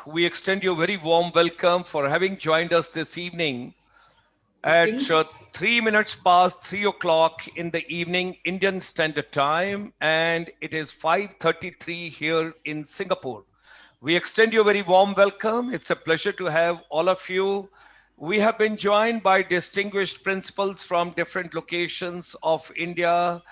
we extend you a very warm welcome for having joined us this evening at 3 minutes past 3 o'clock in the evening, Indian Standard Time, and it is 5:33 here in Singapore. We extend you a very warm welcome. It's a pleasure to have all of you. We have been joined by distinguished principals from different locations of India.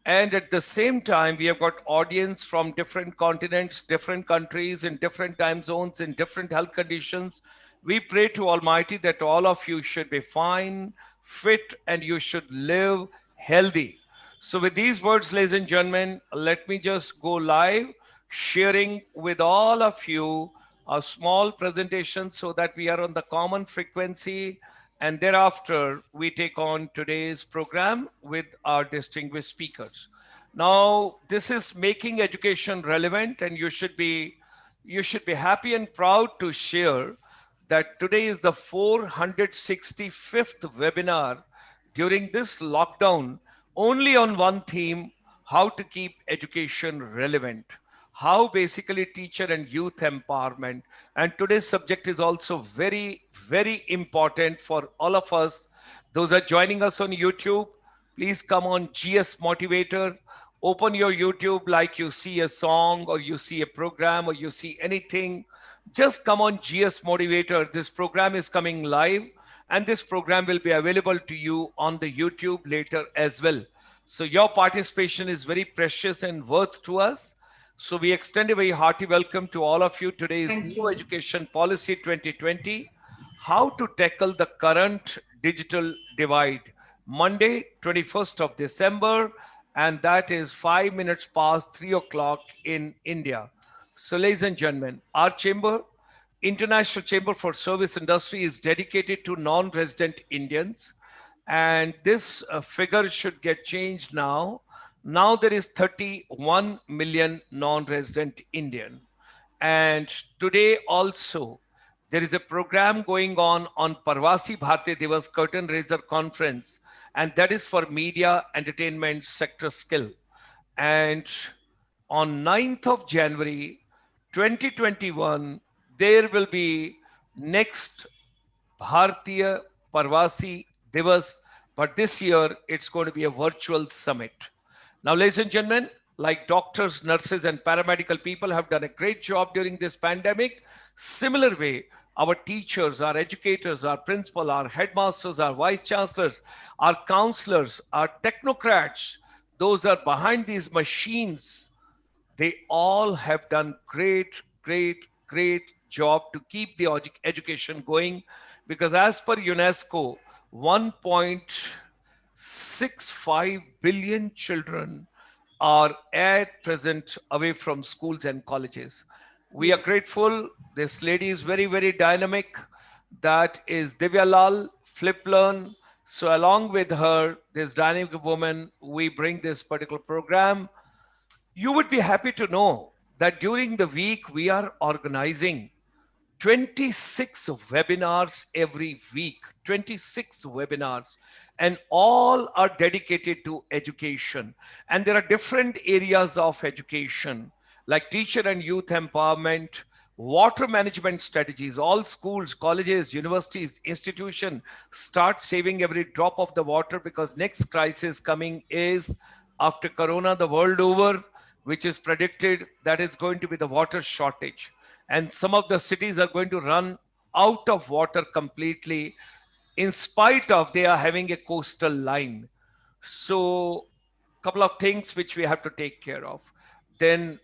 And at the same time, we have got audience from different continents, different countries, in different time zones, in different health conditions. We pray to Almighty that all of you should be fine, fit, and you should live healthy. So with these words, ladies and gentlemen, let me just go live, sharing with all of you a small presentation so that we are on the common frequency, and thereafter we take on today's program with our distinguished speakers. Now, this is making education relevant, and you should be happy and proud to share that today is the 465th webinar during this lockdown, only on one theme: how to keep education relevant, how basically teacher and youth empowerment. And today's subject is also very, very important for all of us. Those are joining us on YouTube, please come on GS Motivator. Open your YouTube like you see a song or you see a program or you see anything. Just come on GS Motivator. This program is coming live, and this program will be available to you on the YouTube later as well. So your participation is very precious and worth to us. So we extend a very hearty welcome to all of you. Today's New Education Policy 2020, how to tackle the current digital divide. Monday, 21st of December, and that is 5 minutes past 3 o'clock in India. So ladies and gentlemen, our chamber, International Chamber for Service Industry, is dedicated to non-resident Indians. And this figure should get changed now. Now there is 31 million non-resident Indian. And today also, there is a program going on Parvasi Bharti Divas Curtain Raiser Conference, and that is for media entertainment sector skill. And on 9th of January 2021, there will be next Bhartiya Parvasi Divas, but this year it's going to be a virtual summit. Now, ladies and gentlemen, like doctors, nurses, and paramedical people have done a great job during this pandemic. Similar way, our teachers, our educators, our principal, our headmasters, our vice chancellors, our counselors, our technocrats, those are behind these machines. They all have done great, great, great job to keep the education going, because as per UNESCO, 1.65 billion children are at present away from schools and colleges. We are grateful. This lady is very, very dynamic. That is Divya Lal, Flip Learn. So along with her, this dynamic woman, we bring this particular program. You would be happy to know that during the week, we are organizing 26 webinars every week, 26 webinars, and all are dedicated to education. And there are different areas of education, like teacher and youth empowerment, water management strategies. All schools, colleges, universities, institutions start saving every drop of the water, because next crisis coming is after Corona, the world over, which is predicted that is going to be the water shortage. And some of the cities are going to run out of water completely, in spite of they are having a coastal line. So couple of things which we have to take care of. Then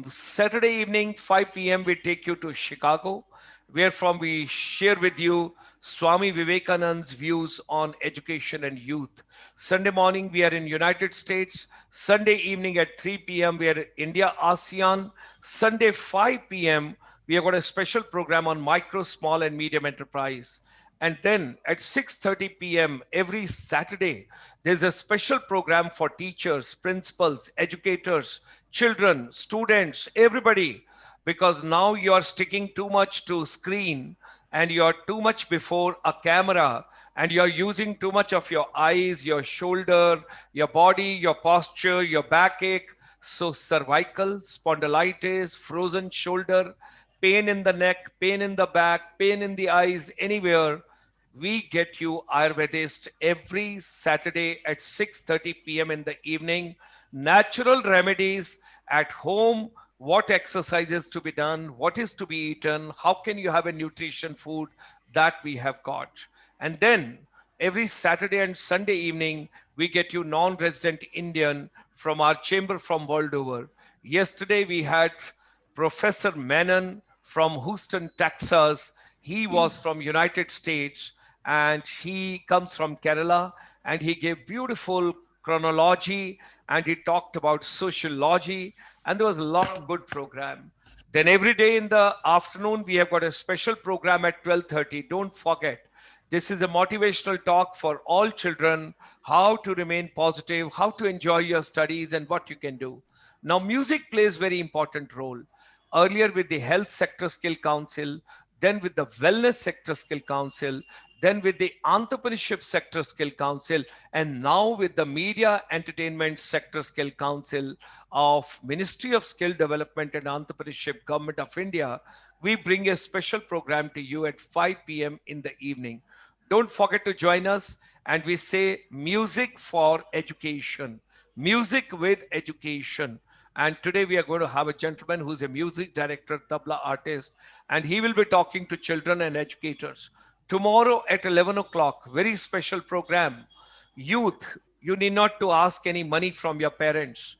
Saturday evening, 5 p.m., we take you to Chicago, where from we share with you Swami Vivekananda's views on education and youth. Sunday morning, we are in United States. Sunday evening at 3 p.m., we are India, ASEAN. Sunday, 5 p.m., we have got a special program on micro, small, and medium enterprise. And then at 6:30 p.m. every Saturday, there's a special program for teachers, principals, educators, children, students, everybody, because now you are sticking too much to screen and you are too much before a camera, and you are using too much of your eyes, your shoulder, your body, your posture, your backache. So cervical, spondylitis, frozen shoulder, pain in the neck, pain in the back, pain in the eyes, anywhere, we get you Ayurvedist every Saturday at 6:30 p.m. in the evening. Natural remedies at home, what exercises to be done, what is to be eaten, how can you have a nutrition food that we have got. And then every Saturday and Sunday evening, we get you non-resident Indian from our chamber from world over. Yesterday we had Professor Menon from Houston, Texas. He was from United States and he comes from Kerala, and he gave beautiful chronology and he talked about sociology, and there was a lot of good program. Then every day in the afternoon we have got a special program at 12:30. Don't forget, this is a motivational talk for all children, how to remain positive, how to enjoy your studies and what you can do. Now music plays very important role. Earlier with the health sector skill council, then with the wellness sector skill council, then with the entrepreneurship sector skill council, and now with the media entertainment sector skill council of Ministry of Skill Development and Entrepreneurship, Government of India, we bring a special program to you at 5 p.m. in the evening. Don't forget to join us. And we say music for education, music with education. And today we are going to have a gentleman who's a music director, tabla artist, and he will be talking to children and educators. Tomorrow at 11 o'clock, very special program. Youth, you need not to ask any money from your parents.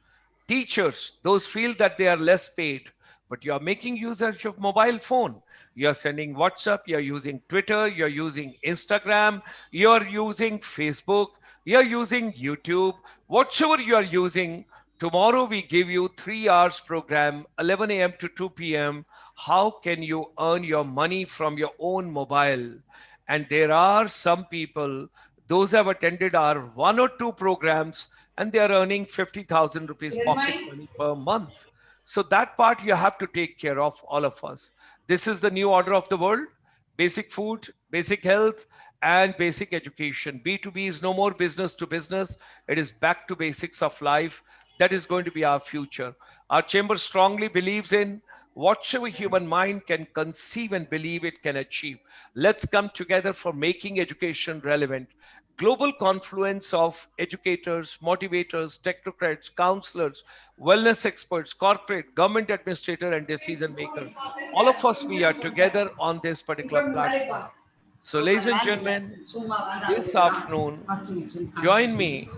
Teachers, those feel that they are less paid, but you are making use of your mobile phone. You are sending WhatsApp, you're using Twitter, you're using Instagram, you're using Facebook, you're using YouTube, whatever you are using. Tomorrow we give you 3 hours program, 11 a.m. to 2 p.m. How can you earn your money from your own mobile? And there are some people, those have attended our 1 or 2 programs, and they are earning 50,000 rupees pocket money per month. So that part you have to take care of, all of us. This is the new order of the world. Basic food, basic health, and basic education. B2B is no more business to business. It is back to basics of life. That is going to be our future. Our chamber strongly believes in whatsoever human mind can conceive and believe it can achieve. Let's come together for making education relevant. Global confluence of educators, motivators, technocrats, counselors, wellness experts, corporate, government administrator, and decision maker. All of us, we are together on this particular platform. So, ladies and gentlemen, this afternoon, join me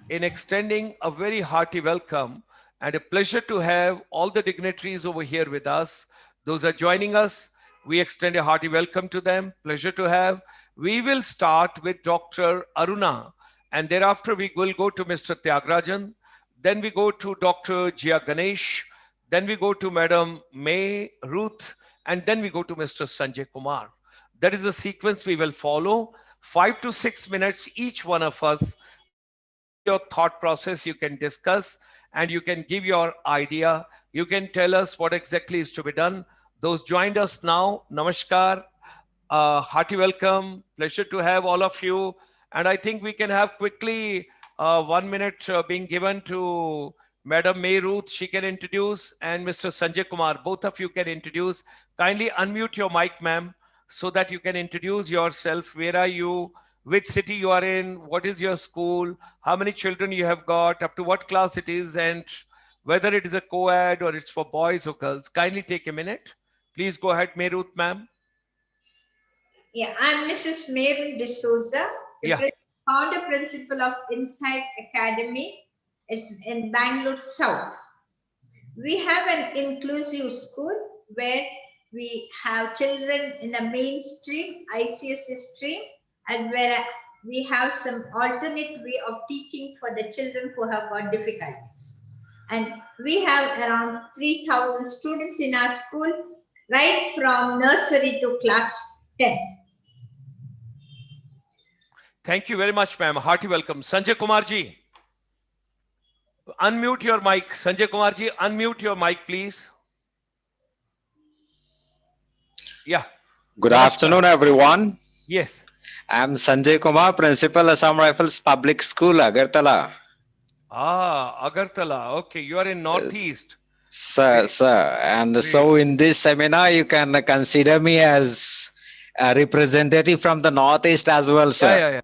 in extending a very hearty welcome and a pleasure to have all the dignitaries over here with us. Those are joining us. We extend a hearty welcome to them. Pleasure to have. We will start with Dr. Aruna, and thereafter we will go to Mr. Tyagarajan. Then we go to Dr. Jia Ganesh. Then we go to Madam May Ruth, and then we go to Mr. Sanjay Kumar. That is the sequence we will follow. 5 to 6 minutes, each one of us. What is your thought process? You can discuss and you can give your idea. You can tell us what exactly is to be done. Those joined us now, namaskar, hearty welcome. Pleasure to have all of you. And I think we can have quickly 1 minute being given to Madam May Ruth. She can introduce, and Mr. Sanjay Kumar. Both of you can introduce. Kindly unmute your mic, ma'am, so that you can introduce yourself. Where are you? Which city you are in? What is your school? How many children you have got? Up to what class it is? And whether it is a co-ed or it's for boys or girls. Kindly take a minute. Please go ahead, May Ruth, ma'am. Yeah, I'm Mrs. Mary D'Souza, the Yeah. founder principal of Insight Academy. It's in Bangalore South. We have an inclusive school where we have children in a mainstream ICSE stream, as well as we have some alternate way of teaching for the children who have got difficulties. And we have around 3,000 students in our school, right from nursery to class 10. Thank you very much, ma'am. Hearty welcome. Sanjay Kumar ji, unmute your mic. Sanjay Kumar ji, unmute your mic, please. Yeah. Good Namaskar. afternoon, everyone. Yes. I'm Sanjay Kumar, Principal, Assam Rifles Public School, Agartala. Agartala. Okay, you are in Northeast. Sir. And Great. so in this seminar, you can consider me as a representative from the Northeast as well, sir. Yeah.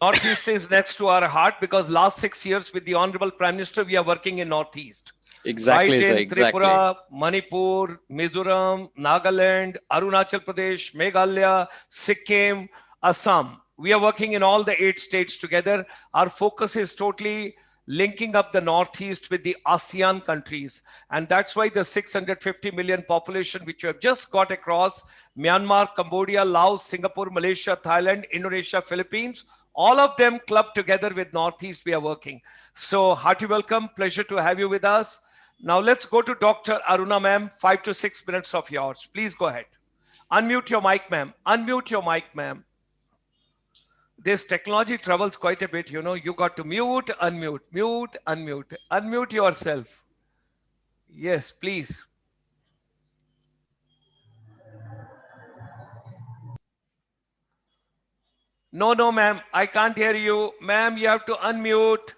Northeast is next to our heart because last 6 years with the Honorable Prime Minister, we are working in Northeast. Right Exactly, sir. in Exactly. Tripura, Manipur, Mizoram, Nagaland, Arunachal Pradesh, Meghalaya, Sikkim, Assam. We are working in all the 8 states together. Our focus is totally linking up the Northeast with the ASEAN countries. And that's why the 650 million population, which we have just got across Myanmar, Cambodia, Laos, Singapore, Malaysia, Thailand, Indonesia, Philippines, all of them clubbed together with Northeast, we are working. So hearty welcome, pleasure to have you with us. Now let's go to Dr. Aruna ma'am, 5 to 6 minutes of yours. Please go ahead. Unmute your mic, ma'am. Unmute your mic, ma'am. This technology troubles quite a bit, you know. You got to mute, unmute yourself. Yes, please. No, ma'am. I can't hear you. Ma'am, you have to unmute.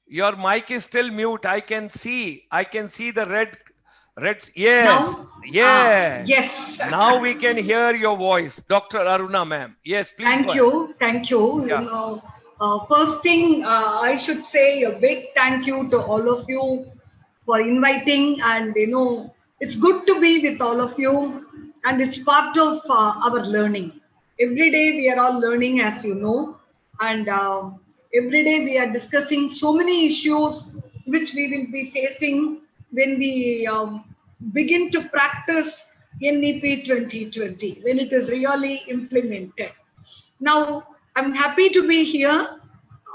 Your mic is still mute. I can see the red. Yes. Now, Yeah. yes. Now we can hear your voice, Dr. Aruna, ma'am. Yes, please go Thank ahead. you. Thank you. Yeah. First thing, I should say a big thank you to all of you for inviting. And, it's good to be with all of you. And it's part of our learning. Every day we are all learning, as you know. And every day we are discussing so many issues which we will be facing when we begin to practice NEP 2020, when it is really implemented. Now, I'm happy to be here.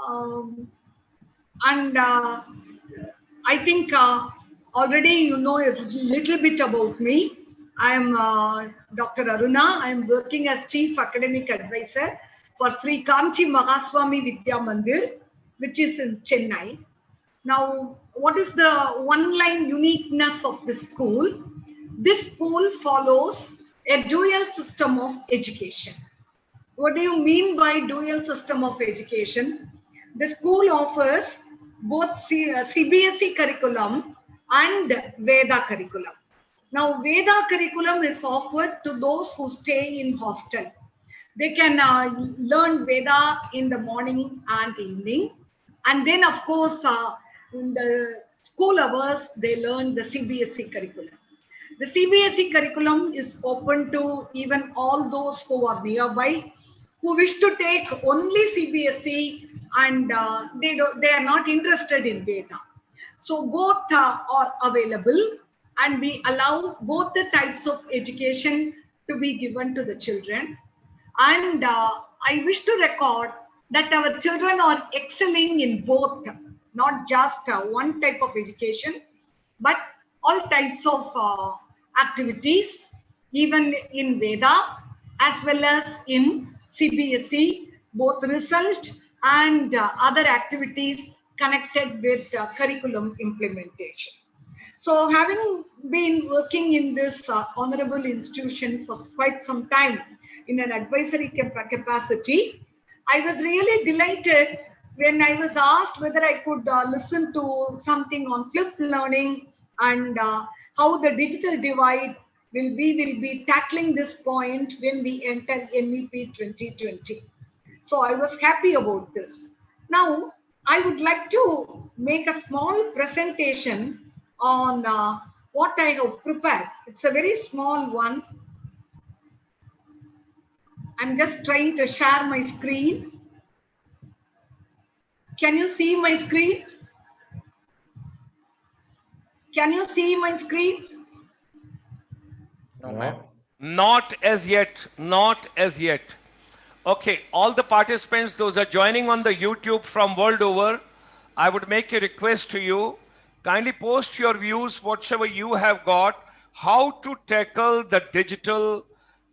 And I think already you know a little bit about me. I'm Dr. Aruna. I'm working as Chief Academic Advisor for Sri Kamchi Mahaswami Vidya Mandir, which is in Chennai. Now, what is the one-line uniqueness of this school? This school follows a dual system of education. What do you mean by dual system of education? The school offers both CBSE curriculum and Veda curriculum. Now, Veda curriculum is offered to those who stay in hostel. They can learn Veda in the morning and evening. And then, of course, in the school hours, they learn the CBSE curriculum. The CBSE curriculum is open to even all those who are nearby, who wish to take only CBSE and they are not interested in Veda. So both are available, and we allow both the types of education to be given to the children. And I wish to record that our children are excelling in both, not just one type of education, but all types of activities, even in Veda as well as in CBSE, both result and other activities connected with curriculum implementation. So, having been working in this honorable institution for quite some time in an advisory capacity, I was really delighted when I was asked whether I could listen to something on flipped learning and how the digital divide will be tackling this point when we enter NEP 2020. So I was happy about this. Now, I would like to make a small presentation on what I have prepared. It's a very small one. I'm just trying to share my screen. Can you see my screen? Can you see my screen? No, ma'am. Not as yet. Not as yet. Okay, all the participants, those are joining on the YouTube from world over, I would make a request to you. Kindly post your views, whatever you have got, how to tackle the digital,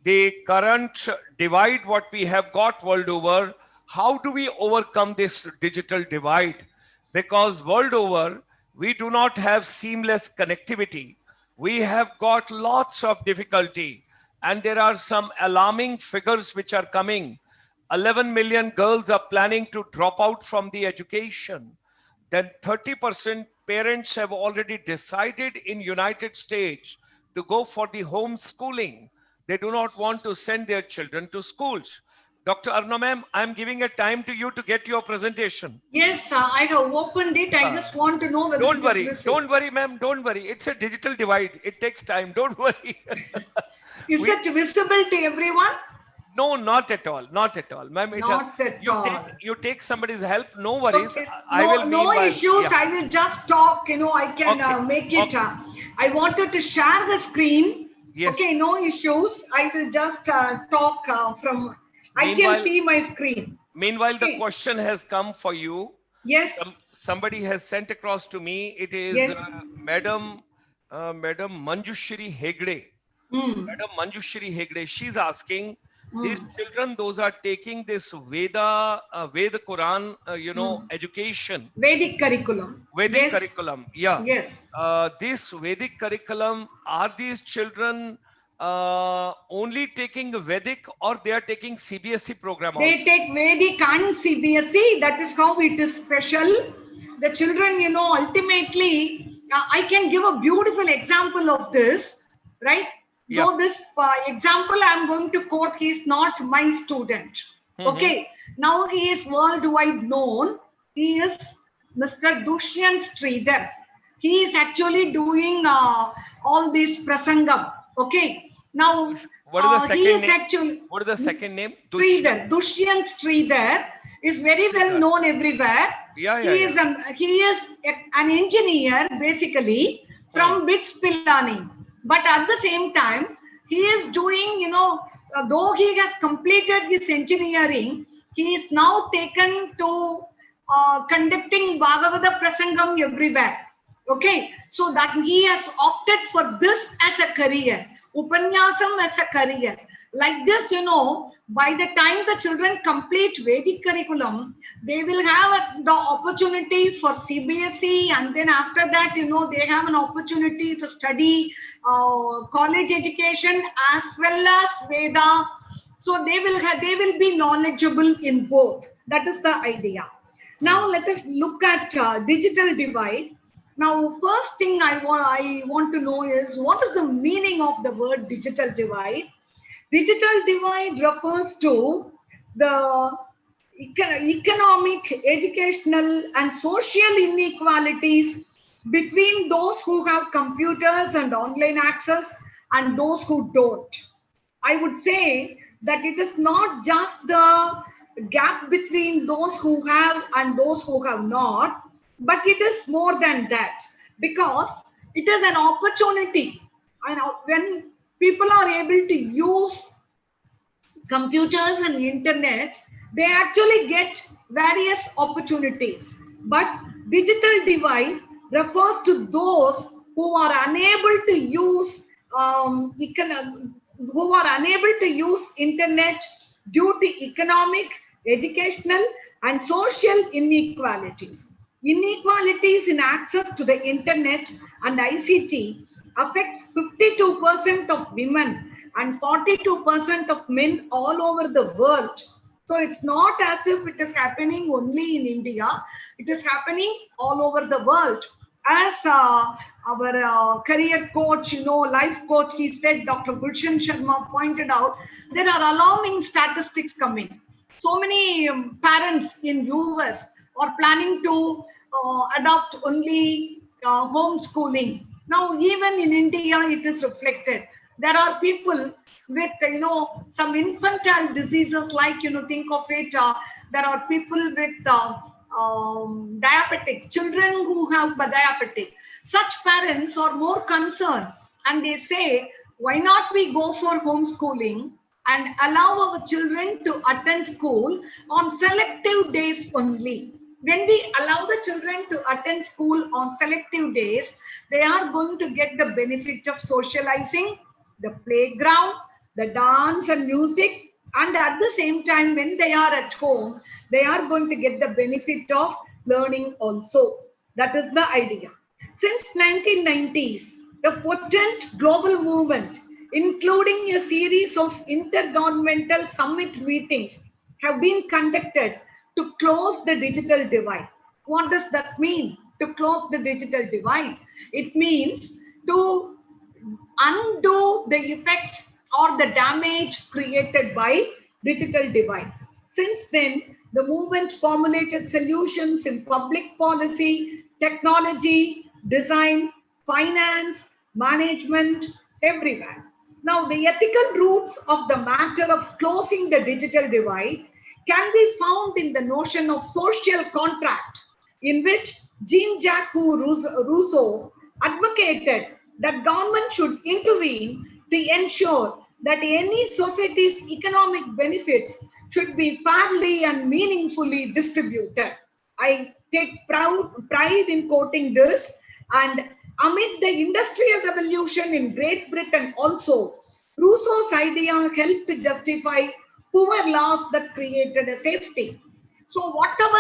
the current divide what we have got world over. How do we overcome this digital divide? Because world over, we do not have seamless connectivity. We have got lots of difficulty. And there are some alarming figures which are coming. 11 million girls are planning to drop out from the education. Then 30% parents have already decided in United States to go for the homeschooling. They do not want to send their children to schools. Dr. Arna ma'am, I'm giving a time to you to get your presentation. Yes, I have opened it. I just want to know whether it is visible. Don't worry, ma'am, don't worry. It's a digital divide. It takes time. Don't worry. Is it visible to everyone? No, not at all. Not at all, ma'am. Not at all. You take somebody's help. No worries. Okay. I will No meanwhile. issues. Yeah. I will just talk. I can Okay. make it. Okay. I wanted to share the screen. Yes. Okay, no issues. I will just talk from. I can see my screen. Meanwhile, Okay. the question has come for you. Yes. Somebody has sent across to me. It is Yes. Madam Manjushri Hegde. Madam Manjushri Hegde. She's asking, these children, those are taking this Veda Quran, education. Vedic curriculum. Vedic Yes. curriculum. Yeah. Yes. This Vedic curriculum, are these children only taking Vedic, or they are taking CBSE program also? They take Vedic and CBSE. That is how it is special. The children, ultimately, I can give a beautiful example of this, right? Yeah. Though this example I'm going to quote, he's not my student. Okay. Now he is worldwide known. He is Mr. Dushyant Sridhar. He is actually doing all this prasangam. Okay. Now, What is the second he is name? actually What is the second name? Sridhar. Dushyant Sridhar is very well known everywhere. Yeah, he is an engineer basically from BITS Pilani. But at the same time, he is doing, though he has completed his engineering, he is now taken to conducting Bhagavata Prasangam everywhere. Okay, so that he has opted for this as a career, Upanyasam as a career. Like this, by the time the children complete Vedic curriculum, they will have the opportunity for CBSE, and then after that, they have an opportunity to study college education as well as Veda. So they will be knowledgeable in both. That is the idea. Now let us look at digital divide. Now, first thing I want to know is, what is the meaning of the word digital divide? Digital divide refers to the economic, educational, and social inequalities between those who have computers and online access and those who don't. I would say that it is not just the gap between those who have and those who have not, but it is more than that, because it is an opportunity. And when people are able to use computers and internet, they actually get various opportunities. But digital divide refers to those who are unable to use internet due to economic, educational, and social inequalities. Inequalities in access to the internet and ICT affects 52% of women and 42% of men all over the world. So it's not as if it is happening only in India. It is happening all over the world. As our career coach, life coach, he said, Dr. Gulshan Sharma pointed out, there are alarming statistics coming. So many parents in US are planning to adopt only homeschooling. Now, even in India, it is reflected. There are people with, some infantile diseases, like, think of it, there are people with diabetic, children who have diabetic. Such parents are more concerned, and they say, why not we go for homeschooling and allow our children to attend school on selective days only. When we allow the children to attend school on selective days, they are going to get the benefit of socializing, the playground, the dance and music, and at the same time, when they are at home, they are going to get the benefit of learning also. That is the idea. Since 1990s, a potent global movement, including a series of intergovernmental summit meetings, have been conducted to close the digital divide. What does that mean? to close the digital divide. It means to undo the effects or the damage created by digital divide. Since then, the movement formulated solutions in public policy, technology, design, finance, management, everywhere. Now, the ethical roots of the matter of closing the digital divide can be found in the notion of social contract, in which Jean-Jacques Rousseau advocated that government should intervene to ensure that any society's economic benefits should be fairly and meaningfully distributed. I take pride in quoting this, and amid the Industrial Revolution in Great Britain also, Rousseau's idea helped to justify poor laws that created a safety. So whatever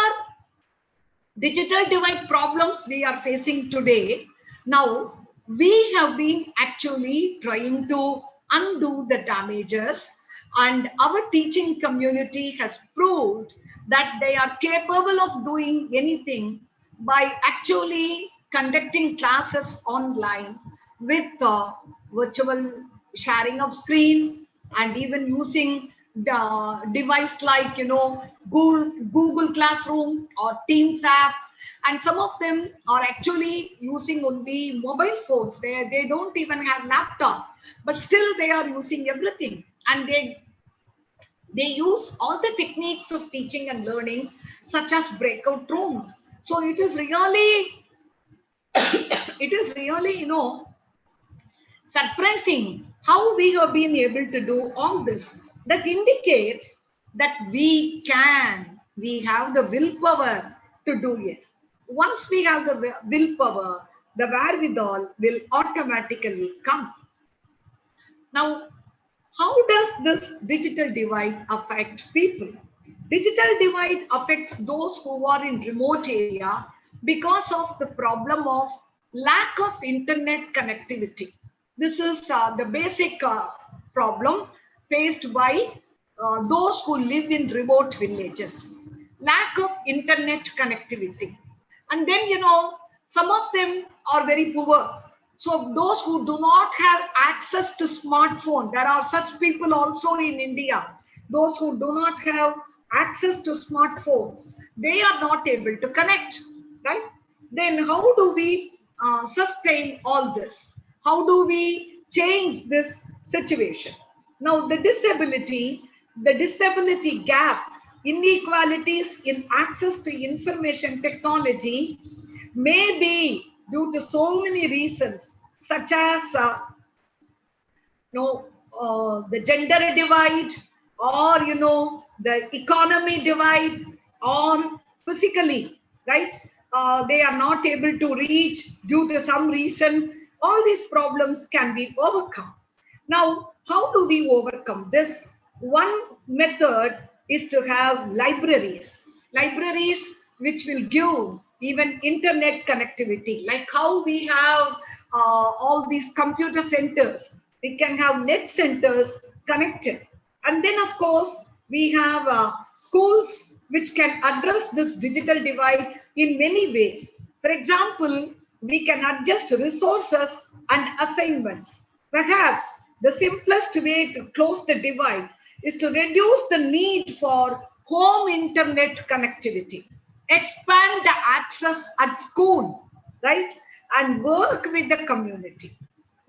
digital divide problems we are facing today, now we have been actually trying to undo the damages, and our teaching community has proved that they are capable of doing anything by actually conducting classes online with virtual sharing of screen, and even using the device like Google Classroom or Teams app. And some of them are actually using only mobile phones. They don't even have laptop, but still they are using everything, and they use all the techniques of teaching and learning, such as breakout rooms. So it is really surprising how we have been able to do all this. That indicates that we have the willpower to do it. Once we have the willpower, the wherewithal will automatically come. Now, how does this digital divide affect people? Digital divide affects those who are in remote area because of the problem of lack of internet connectivity. This is the basic problem faced by those who live in remote villages. Lack of internet connectivity. And then, some of them are very poor. So those who do not have access to smartphone, there are such people also in India. Those who do not have access to smartphones, they are not able to connect, right? Then how do we sustain all this? How do we change this situation? Now, the disability gap, inequalities in access to information technology may be due to so many reasons, such as the gender divide, or the economy divide, or physically, right? They are not able to reach due to some reason. All these problems can be overcome. Now, how do we overcome this? One method is to have libraries which will give even internet connectivity, like how we have all these computer centers. We can have net centers connected. And then, of course, we have schools which can address this digital divide in many ways. For example, we can adjust resources and assignments. Perhaps the simplest way to close the divide is to reduce the need for home internet connectivity, expand the access at school, right? And work with the community.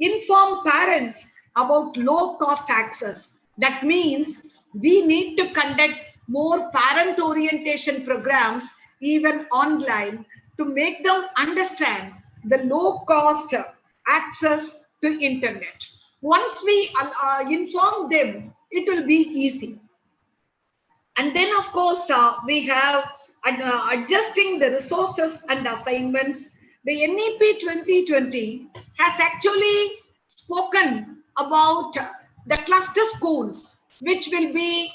Inform parents about low cost access. That means we need to conduct more parent orientation programs, even online, to make them understand the low cost access to internet. Once we inform them, it will be easy. And then, of course, we have adjusting the resources and assignments. The NEP 2020 has actually spoken about the cluster schools, which will be,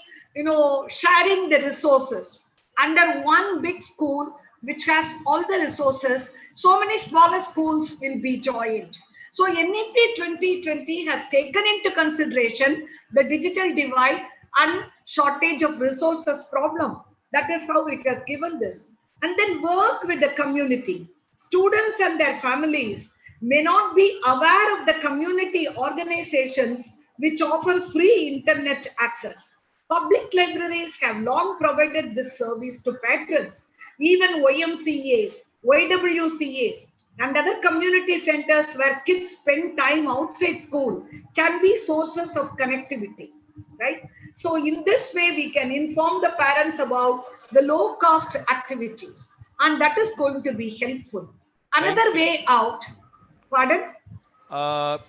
sharing the resources under one big school, which has all the resources. So many smaller schools will be joined. So NEP 2020 has taken into consideration the digital divide and shortage of resources problem. That is how it has given this. And then work with the community. Students and their families may not be aware of the community organizations which offer free internet access. Public libraries have long provided this service to patrons. Even YMCAs, YWCAs, and other community centers where kids spend time outside school can be sources of connectivity, right? So in this way, we can inform the parents about the low cost activities, and that is going to be helpful. Thank Another you. way out, pardon?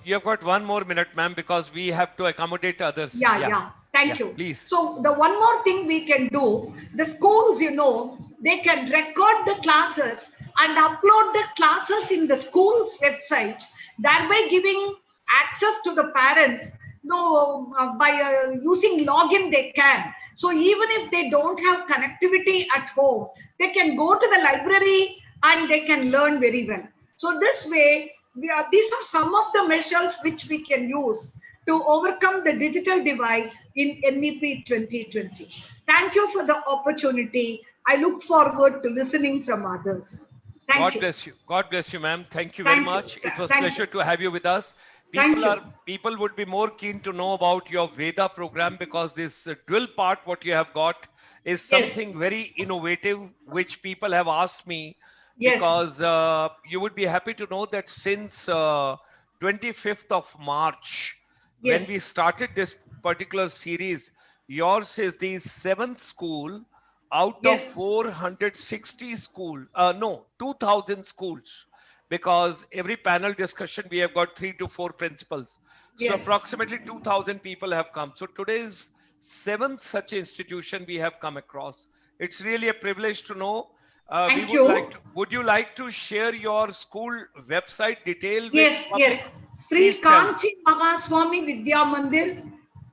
You have got 1 more minute, ma'am, because we have to accommodate others. Yeah, Yeah. yeah. Yeah, Thank you. please. So the one more thing we can do, the schools, they can record the classes and upload the classes in the school's website, thereby giving access to the parents. No, by using login they can. So even if they don't have connectivity at home, they can go to the library and they can learn very well. So this way, these are some of the measures which we can use to overcome the digital divide in NEP 2020. Thank you for the opportunity. I look forward to listening from others. Thank God you. bless you. God bless you, ma'am. Thank you very Thank you. much. It was Thank pleasure you. to have you with us. Thank People you. are people would be more keen to know about your Veda program because this dual part what you have got is Yes. something very innovative which people have asked me Yes. because you would be happy to know that since 25th of March when we Yes. started this particular series, yours is the seventh school out of Yes. 460 school, no, 2000 schools, because every panel discussion we have got 3 to 4 principals. So Yes. approximately 2000 people have come. So today's seventh such institution we have come across. It's really a privilege to know. We Thank would like you. to, would you like to share your school website detail with Yes. public? Yes. Sri Please tell. Kanchi Mahaswami Vidya Mandir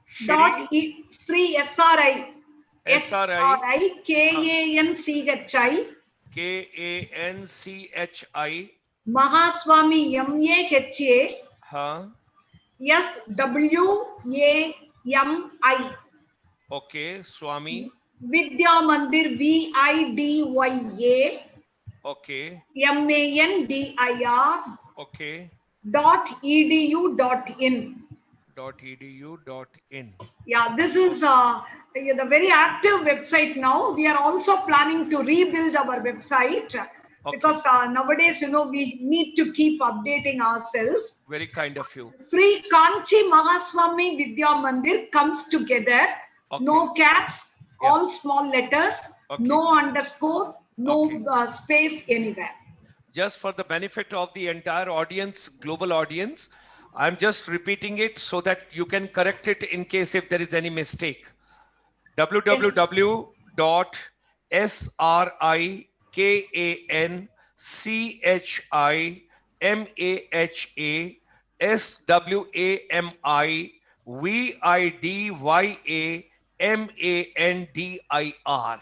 Shri Sri SRI SRI KANCHI KANCHI Mahaswami MAHA huh? SWAMI Okay, Swami. Vidya Mandir VIDYA Okay, MANDIR okay. .edu.in. .edu.in. Yeah, this is the very active website now. We are also planning to rebuild our website because nowadays, we need to keep updating ourselves. Very kind of you. Sri Kanchi Mahaswami Vidya Mandir comes together. Okay. No caps, Yeah. all small letters, Okay. no underscore, no Okay. space anywhere. Just for the benefit of the entire audience, global audience, I'm just repeating it so that you can correct it in case if there is any mistake. www.srikanchimahaswamividyamandar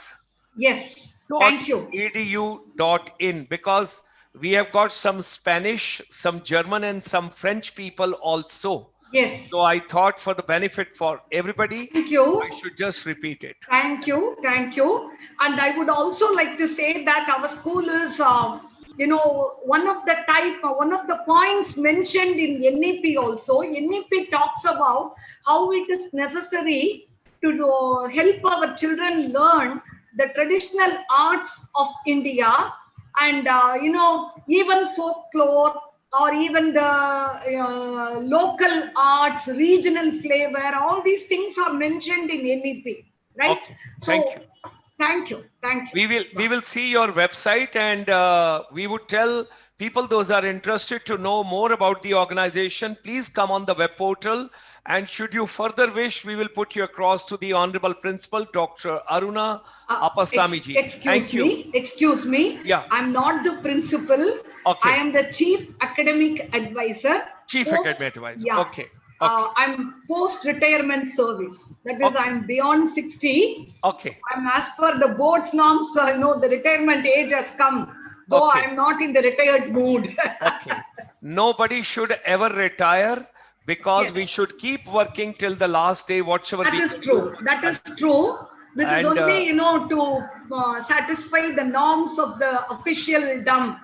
Yes, dot thank you. edu.in because we have got some Spanish, some German, and some French people also. Yes, So I thought for the benefit for everybody, thank you. I should just repeat it. Thank you, thank you. And I would also like to say that our school is, one of the points mentioned in NEP also. NEP talks about how it is necessary to help our children learn the traditional arts of India and, even folklore or even the local arts, regional flavor, all these things are mentioned in NEP, right? Okay, So, thank you. thank you, thank you. We will see your website and we would tell people those are interested to know more about the organization. Please come on the web portal, and should you further wish, we will put you across to the Honorable Principal, Dr. Aruna Appasamiji. Thank you. Excuse me. Yeah. I'm not the principal. Okay. I am the chief academic advisor. Chief academic advisor. Yeah. Okay. Okay. I'm post-retirement service. That is, Okay. I'm beyond 60. Okay. I'm as per the board's norms. The retirement age has come. Though Okay. I'm not in the retired mood. Okay. Nobody should ever retire because we Yes. should keep working till the last day, whatever That we is can do true. for the That is country. true. This is And, only, to satisfy the norms of the officialdom.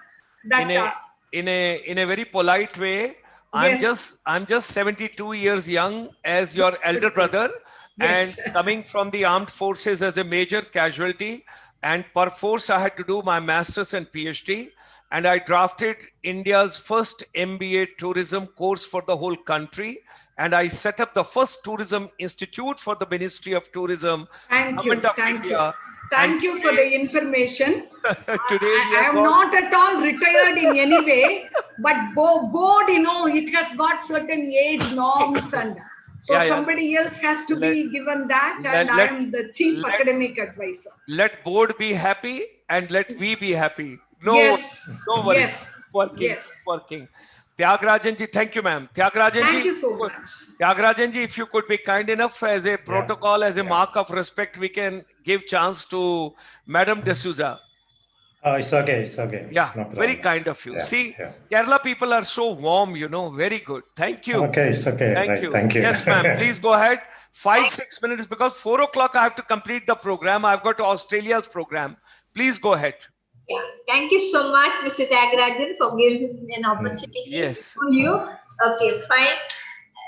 that in a very polite way, yes, I'm just 72 years young as your elder good, good. brother, and Yes. coming from the armed forces as a major casualty, and perforce I had to do my master's and PhD, and I drafted India's first MBA tourism course for the whole country, and I set up the first tourism institute for the Ministry of Tourism, Thank Government you. of Thank you. India, and Thank you for the information. today we I have am got. not at all retired in any way, but board, it has got certain age norms, and so Yeah, yeah. somebody else has to Let, be given that, and let, I let, am the chief let, academic advisor. let board be happy and let we be happy. No, Yes, no worries. yes, Working, yes. working. Tyagarajan ji, thank you, ma'am. Tyagarajan Thank ji, you so much. Tyagarajan ji, if you could be kind enough as a Yeah. protocol, as a Yeah. mark of respect, we can give chance to Madam D'Souza. It's okay. It's okay. Yeah, No very problem. kind of you. Yeah. See, Yeah. Kerala people are so warm, very good. Thank you. Okay. It's okay. Thank Right. you. Thank you. Yes, ma'am. Please go ahead. 5-6 minutes because 4 o'clock I have to complete the program. I've got Australia's program. Please go ahead. Yeah. Thank you so much, Mr. Tyagarajan, for giving me an opportunity Yes. for you. Okay, fine.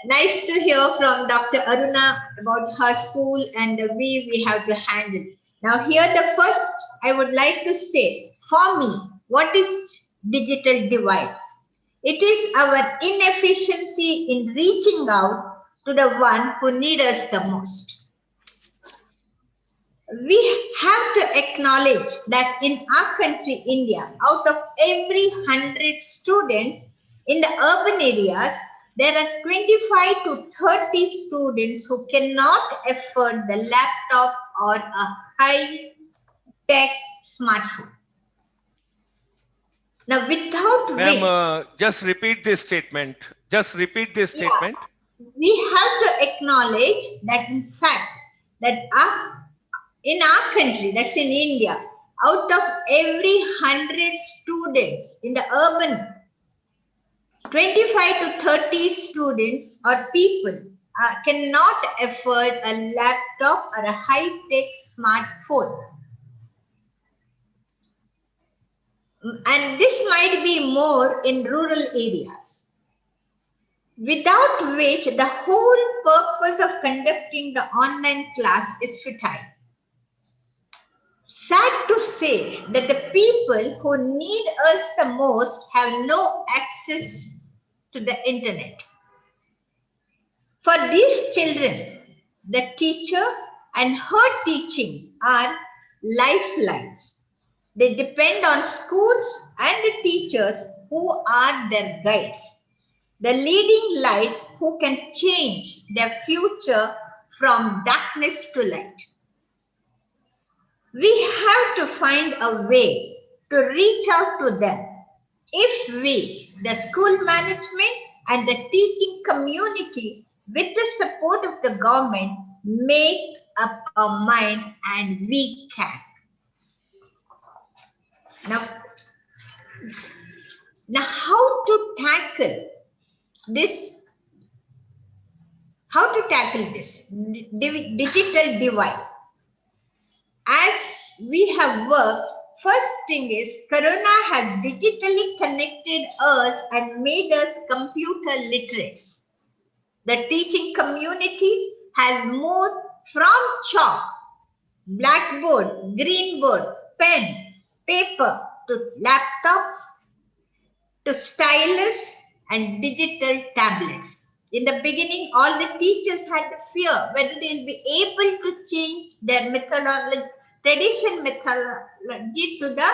Nice to hear from Dr. Aruna about her school and the way we have to handle. Now, here the first I would like to say, for me, what is digital divide? It is our inefficiency in reaching out to the one who need us the most. We have to acknowledge that in our country, India, out of every 100 students in the urban areas, there are 25 to 30 students who cannot afford the laptop or a high-tech smartphone. Now, without Ma'am, which, just repeat this statement. Just repeat this yeah, statement. we have to acknowledge that in fact, that in our country, that's in India, out of every 100 students in the urban, 25 to 30 students or people cannot afford a laptop or a high-tech smartphone. And this might be more in rural areas, without which the whole purpose of conducting the online class is futile. Sad to say that the people who need us the most have no access to the internet. For these children, the teacher and her teaching are lifelines. They depend on schools and the teachers who are their guides, the leading lights who can change their future from darkness to light. We have to find a way to reach out to them. If we, the school management and the teaching community, with the support of the government, make up our mind, and we can. Now how to tackle this? How to tackle this digital divide? As we have worked, first thing is Corona has digitally connected us and made us computer literates. The teaching community has moved from chalk, blackboard, green board, pen, paper to laptops, to stylus and digital tablets. In the beginning, all the teachers had the fear whether they'll be able to change their methodology, tradition methodology to the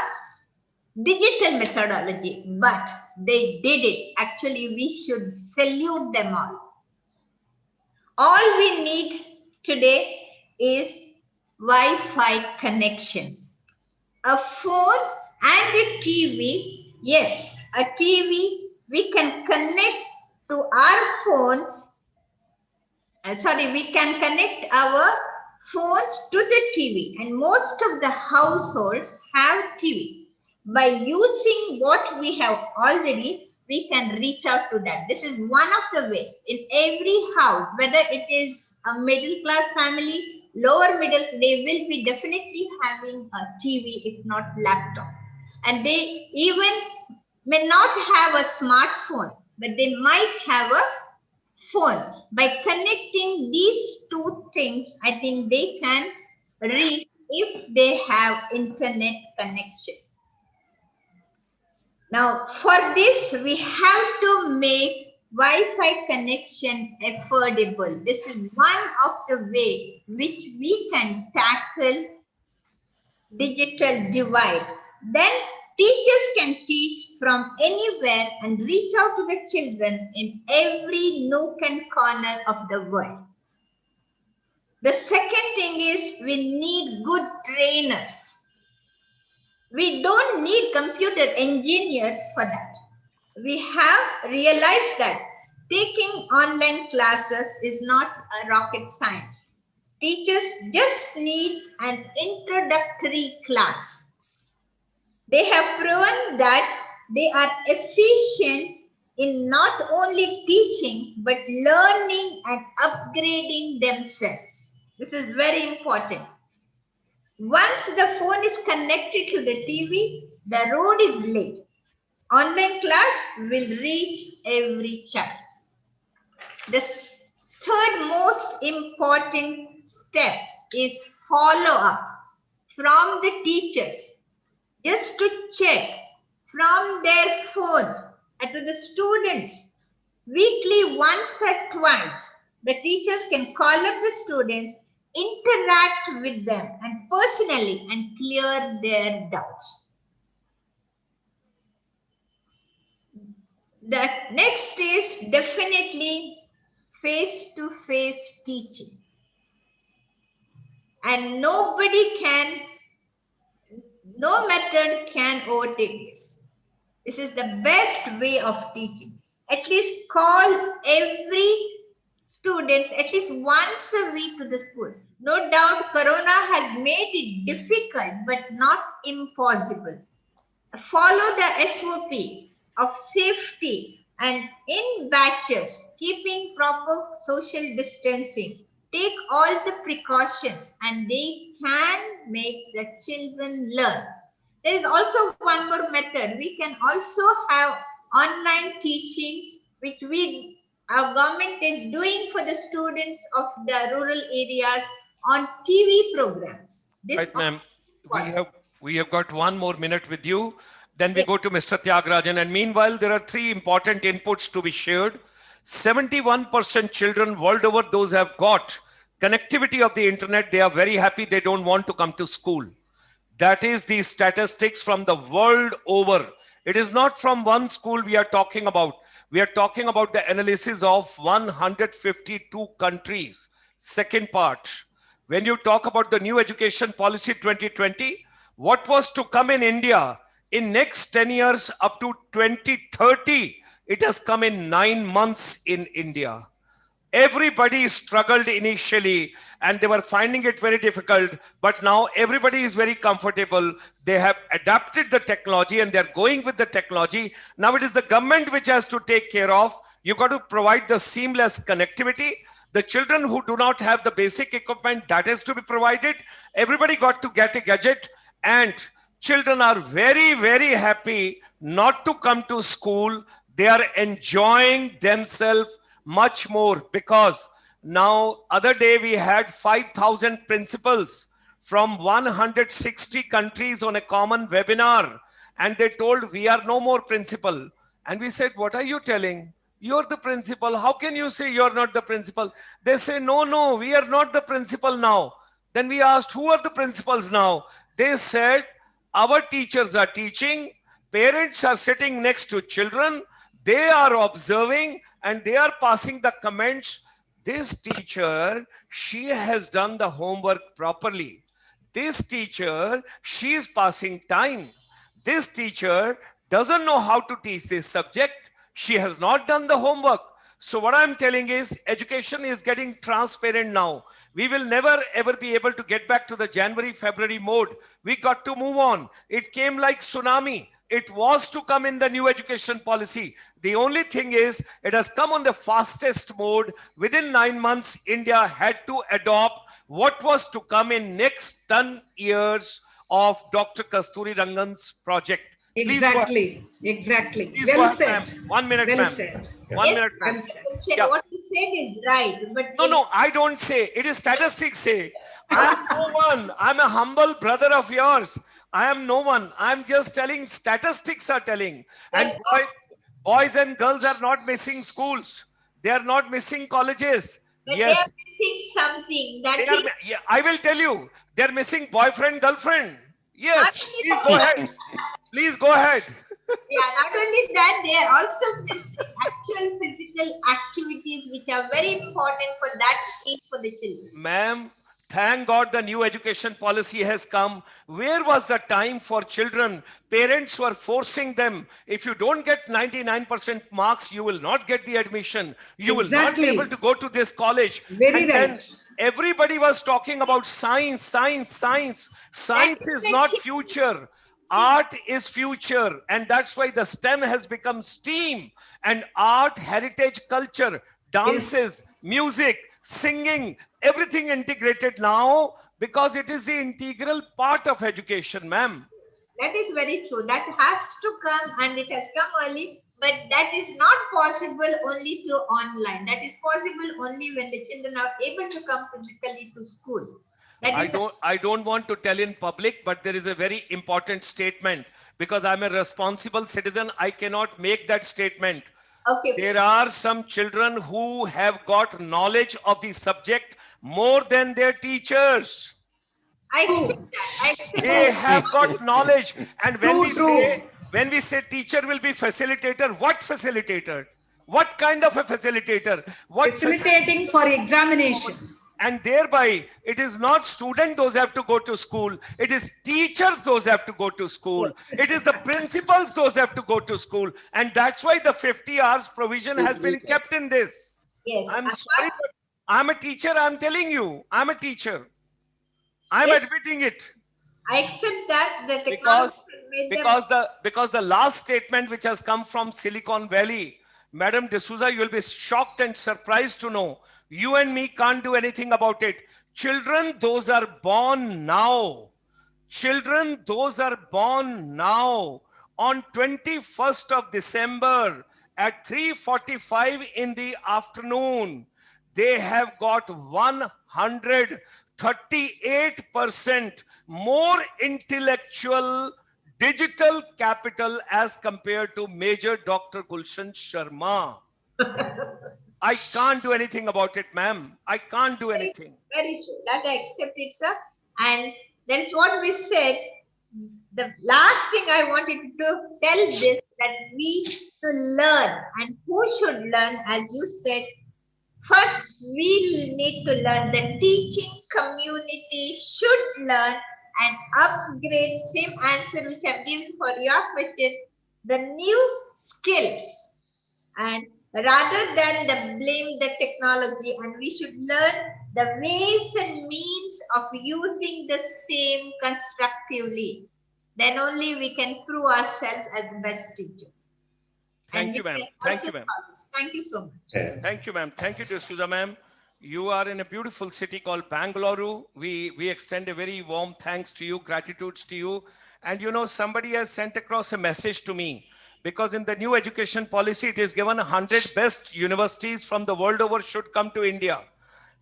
digital methodology, but they did it. Actually, we should salute them all. All we need today is Wi-Fi connection, a phone and a TV. Yes, a TV, we can connect to our phones. We can connect our phones to the TV, and most of the households have TV. By using what we have already, we can reach out to that. This is one of the way. In every house, whether it is a middle class family, lower middle, they will be definitely having a TV, if not laptop. And they even may not have a smartphone, but they might have a phone. By connecting these two things, I think they can read if they have internet connection. Now, for this, we have to make Wi-Fi connection affordable. This is one of the way which we can tackle digital divide. Then teachers can teach from anywhere and reach out to the children in every nook and corner of the world. The second thing is we need good trainers. We don't need computer engineers for that. We have realized that taking online classes is not a rocket science. Teachers just need an introductory class. They have proven that they are efficient in not only teaching but learning and upgrading themselves. This is very important. Once the phone is connected to the TV, the road is laid. Online class will reach every child. The third most important step is follow up from the teachers, just to check from their phones and to the students weekly, once or twice. The teachers can call up the students, interact with them and personally and clear their doubts. The next is definitely face-to-face teaching. And nobody can, no method can overtake this. This is the best way of teaching. At least call every students at least once a week to the school. No doubt Corona has made it difficult but not impossible. Follow the SOP of safety and in batches, keeping proper social distancing. Take all the precautions and they can make the children learn. There is also one more method. We can also have online teaching, which our government is doing for the students of the rural areas on TV programs. This Right, ma'am. was We have got 1 more minute with you. Then we go to Mr. Tyagarajan. And meanwhile, there are 3 important inputs to be shared. 71% children world over, those have got connectivity of the internet. They are very happy. They don't want to come to school. That is the statistics from the world over. It is not from one school we are talking about. We are talking about the analysis of 152 countries. Second part, when you talk about the new education policy 2020, what was to come in India in next 10 years up to 2030, it has come in 9 months in India. Everybody struggled initially and they were finding it very difficult, but now everybody is very comfortable. They have adapted the technology and they're going with the technology. Now it is the government which has to take care of. You got to provide the seamless connectivity. The children who do not have the basic equipment, that is to be provided. Everybody got to get a gadget, and children are very, very happy not to come to school. They are enjoying themselves much more, because now other day we had 5,000 principals from 160 countries on a common webinar, and they told we are no more principal. And we said, what are you telling? You're the principal. How can you say you're not the principal? They say, no, we are not the principal now. Then we asked, who are the principals now? They said, our teachers are teaching, parents are sitting next to children, they are observing and they are passing the comments. This teacher, she has done the homework properly. This teacher, she is passing time. This teacher doesn't know how to teach this subject. She has not done the homework. So what I'm telling is education is getting transparent now. We will never ever be able to get back to the January, February mode. We got to move on. It came like tsunami. It was to come in the new education policy. The only thing is it has come on the fastest mode. Within 9 months, India had to adopt what was to come in next 10 years of Dr. Kasturi Rangan's project. Please go ahead. Exactly. Please go Well ahead, ma'am. said. 1 minute, Well ma'am. said. 1 Yes, minute, ma'am. Well said. Yeah. what you said is right, but No, I don't say. It is statistics say. I am no one. I'm a humble brother of yours. I am no one. I'm just telling statistics are telling. And boys and girls are not missing schools. They are not missing colleges. but they are Yes, missing something. they That are. is Yeah, I will tell you. They're missing boyfriend, girlfriend. not Yes, only please that. go ahead. Please go ahead. Yeah, not only that, they are also missing actual physical activities which are very important for that age for the children. Ma'am, thank God the new education policy has come. Where was the time for children? Parents were forcing them. If you don't get 99% marks, you will not get the admission. You will not be able Exactly. to go to this college. Very And then right. everybody was talking about science, science, science. That Science is is the not key. future. Art is future. And that's why the STEM has become STEAM. And art, heritage, culture, Yes. dances, music, singing, everything integrated now because it is the integral part of education, ma'am. That is very true. That has to come and it has come early, but that is not possible only through online. That is possible only when the children are able to come physically to school. That is I don't want to tell in public, but there is a very important statement because I'm a responsible citizen. I cannot make that statement. okay. There are some children who have got knowledge of the subject more than their teachers. I accept True. that. I accept that. They have got knowledge. And True, true. when we say teacher will be facilitator, what facilitator? What kind of a facilitator? What facilitator? Facilitating for examination. And thereby, it is not student those have to go to school. It is teachers those have to go to school. It is the principals those have to go to school. And that's why the 50 hours provision has been kept in this. Yes. I'm sorry, but I'm a teacher. I'm telling you, I'm a teacher. I'm Yes. admitting it. I accept that the technology made them. Because the last statement which has come from Silicon Valley, Madam D'Souza, you will be shocked and surprised to know you and me can't do anything about it. Children, those are born now. Children, those are born now. On 21st of December at 3:45 in the afternoon, they have got 138% more intellectual digital capital as compared to Major Dr. Gulshan Sharma. I can't do anything about it, ma'am. I can't do anything. Very true. That I accept it, sir. And that's what we said. The last thing I wanted to tell this that we should learn, and who should learn, as you said. First, we need to learn. The teaching community should learn and upgrade. Same answer which I've given for your question. The new skills, and rather than blame the technology, and we should learn the ways and means of using the same constructively. Then only we can prove ourselves as the best teachers. Thank you, ma'am. Thank you, ma'am. Thank you so much. Yeah. Thank you, ma'am. Thank you, D'Souza, ma'am. You are in a beautiful city called Bangalore. We extend a very warm thanks to you, gratitudes to you. And you know, somebody has sent across a message to me because in the new education policy, it is given 100 best universities from the world over should come to India.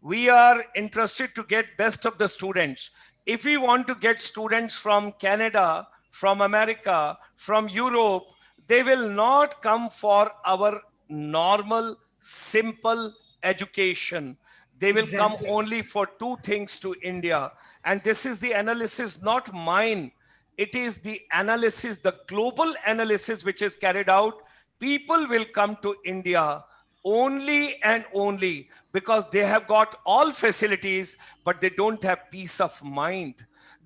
We are interested to get best of the students. If we want to get students from Canada, from America, from Europe, they will not come for our normal, simple education. They will come Exactly. only for two things to India. And this is the analysis, not mine. It is the analysis, the global analysis which is carried out. People will come to India only and only because they have got all facilities, but they don't have peace of mind.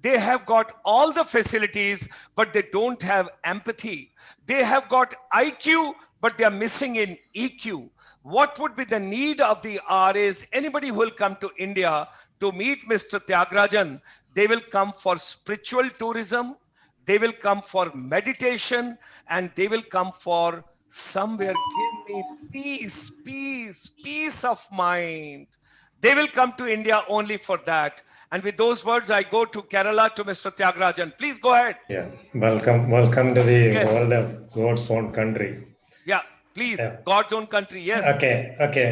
They have got all the facilities, but they don't have empathy. They have got IQ, but they are missing in EQ. What would be the need of the hour is anybody who will come to India to meet Mr. Tyagarajan, they will come for spiritual tourism, they will come for meditation, and they will come for somewhere give me peace, peace, peace of mind. They will come to India only for that. And with those words, I go to Kerala to Mr. Tyagarajan. Please go ahead. Yeah, welcome to the Yes. world of God's own country. Yeah, please. Yeah. God's own country. Yes. Okay.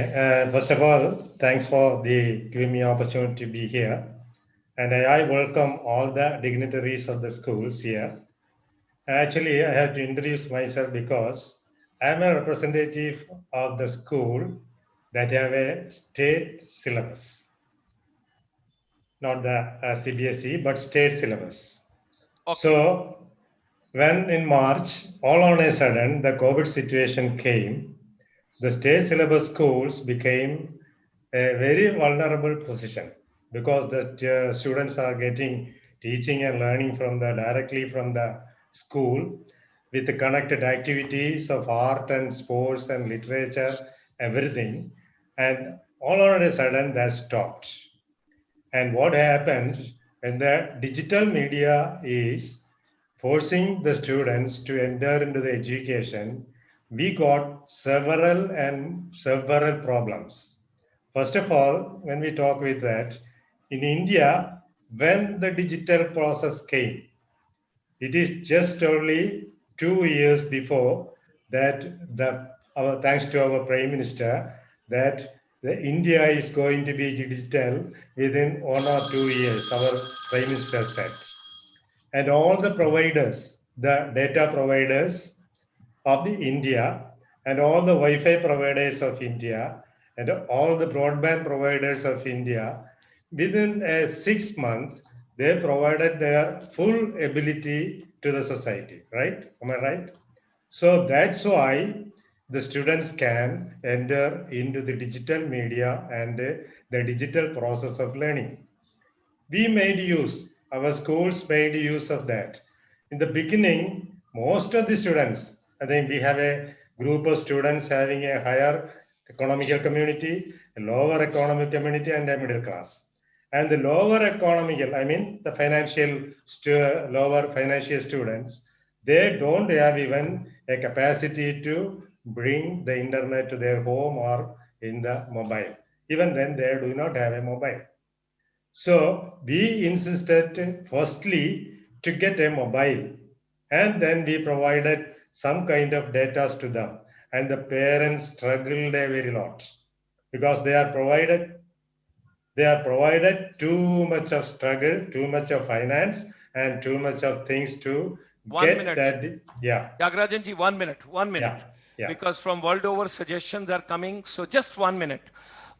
First of all, thanks for the giving me opportunity to be here, and I welcome all the dignitaries of the schools here. Actually, I have to introduce myself because I am a representative of the school that have a state syllabus, not the CBSE, but state syllabus. Okay. So when in March, all on a sudden, the COVID situation came, the state syllabus schools became a very vulnerable position because the students are getting teaching and learning from the directly from the school with the connected activities of art and sports and literature, everything. And all on a sudden, that stopped. And what happened when the digital media is forcing the students to enter into the education, we got several problems. First of all, when we talk with that, in India, when the digital process came, it is just only 2 years before that thanks to our Prime Minister, that the India is going to be digital within 1 or 2 years, our Prime Minister said. And all the providers, the data providers of the India and all the Wi-Fi providers of India and all the broadband providers of India, within 6 months, they provided their full ability to the society, right? Am I right? So that's why the students can enter into the digital media and the digital process of learning. We made use, our schools made use of that. In the beginning, most of the students, I think we have a group of students having a higher economical community, a lower economic community, and a middle class. And the lower economical, I mean the lower financial students, they don't have even a capacity to bring the internet to their home or in the mobile. Even then, they do not have a mobile. So we insisted firstly to get a mobile, and then we provided some kind of data to them. And the parents struggled a very lot because they are provided too much of struggle, too much of finance, and too much of things to 1 minute. that. Yeah. Tyagarajan ji, 1 minute. 1 minute. Yeah. Because from world over suggestions are coming. So just 1 minute.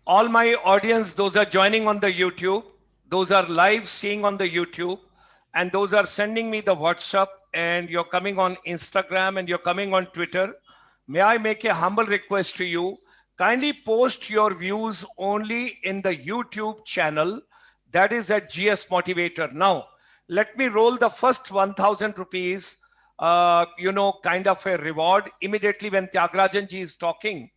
All my audience, those are joining on the YouTube, those are live seeing on the YouTube, and those are sending me the WhatsApp, and you're coming on Instagram and you're coming on Twitter. May I make a humble request to you? Kindly post your views only in the YouTube channel, that is at GS Motivator. Now, let me roll the first 1,000 rupees, kind of a reward immediately when Tyagarajan ji is talking.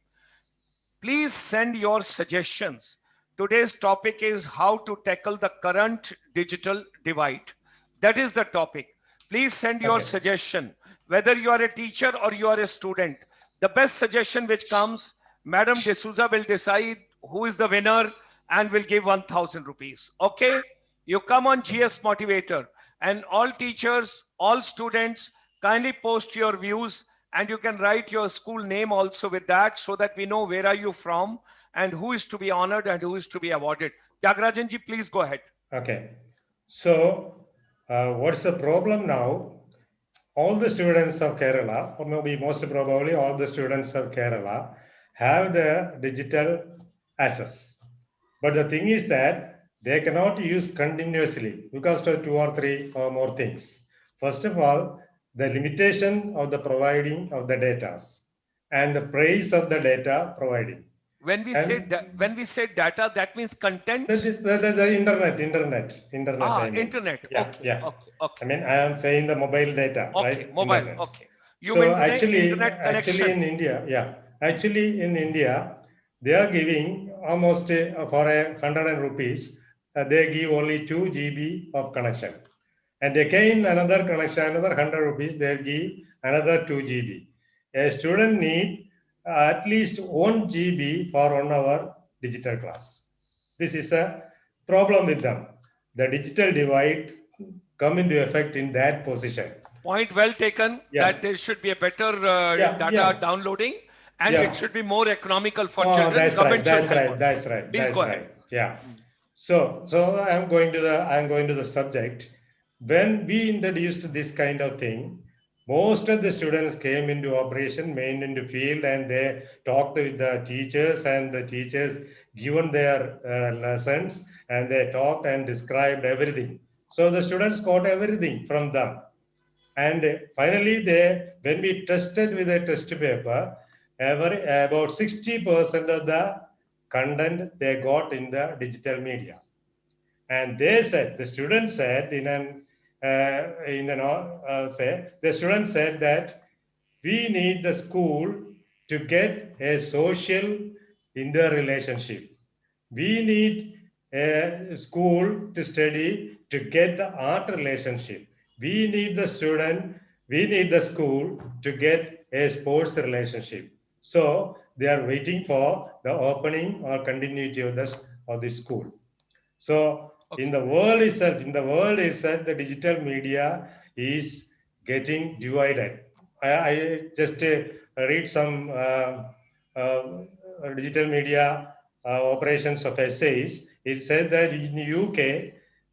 Please send your suggestions. Today's topic is how to tackle the current digital divide. That is the topic. Please send your suggestion, whether you are a teacher or you are a student. The best suggestion which comes, Madam D'Souza will decide who is the winner and will give 1,000 rupees. Okay? You come on GS Motivator, and all teachers, all students, kindly post your views, and you can write your school name also with that so that we know where are you from and who is to be honored and who is to be awarded. Tyagarajan ji, please go ahead. Okay. So what's the problem now? All the students of Kerala, or maybe most probably all the students of Kerala, have the digital access. But the thing is that they cannot use continuously because of 2 or 3 or more things. First of all, the limitation of the providing of the data and the price of the data providing. When we say data, that means content. The internet. I mean. Internet. Yeah, okay. yeah. Okay. I mean, I am saying the mobile data, Okay. right? Mobile. Internet. Okay. You So mean actually connection. in India, in India, they are giving almost for 100 rupees, they give only 2 GB of connection. And again, another connection, another 100 rupees, they give another 2 GB. A student need at least 1 GB for 1 hour digital class. This is a problem with them. The digital divide come into effect in that position. Point well taken, Yeah. that there should be a better Yeah, data yeah. downloading, and Yeah. it should be more economical for Oh, children. that's right. Government should That's help right. on That's that. right. Please That's go right. ahead. Yeah. So I'm going to the subject. When we introduced this kind of thing, most of the students came into operation, main into field, and they talked with the teachers, and the teachers given their lessons, and they talked and described everything. So the students got everything from them. And finally, when we tested with a test paper, about 60% of the content they got in the digital media. And they said, the students said the students said that we need the school to get a social interrelationship. We need a school to study to get the art relationship. We need the school to get a sports relationship. So they are waiting for the opening or continuity of the school. So Okay. in the world itself, the digital media is getting divided. I just read some digital media operations of essays. It says that in UK,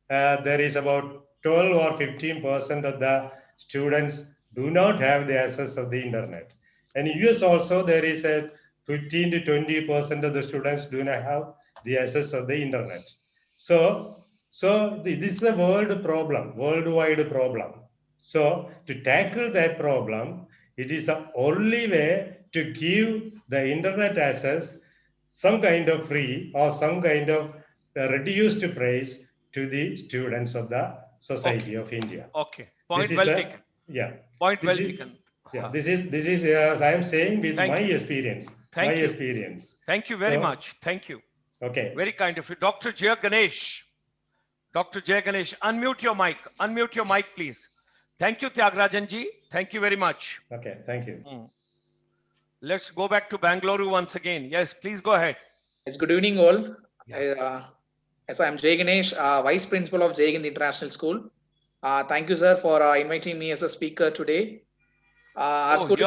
there is about 12 or 15% of the students do not have the access of the internet. And in US also, there is a 15 to 20% of the students do not have the access of the internet. So this is a worldwide problem. So to tackle that problem, it is the only way to give the internet access some kind of free or some kind of reduced price to the students of the society of India. Okay. This Point is well a taken. yeah. Point This well is taken. yeah. Huh. This is I am saying with my Thank you. experience. My Thank you. experience. Thank you very So much. Thank you. okay. Very kind of you. Dr. Jay Ganesh. Dr. Jay Ganesh, unmute your mic. Unmute your mic, please. Thank you, Tyagarajan ji. Thank you very much. Okay. Thank you. Let's go back to Bangalore once again. Yes, please go ahead. Yes, good evening, all. Yeah. Yes, I'm Jay Ganesh, Vice Principal of Jay Hind International School. Thank you, sir, for inviting me as a speaker today. Our Oh, school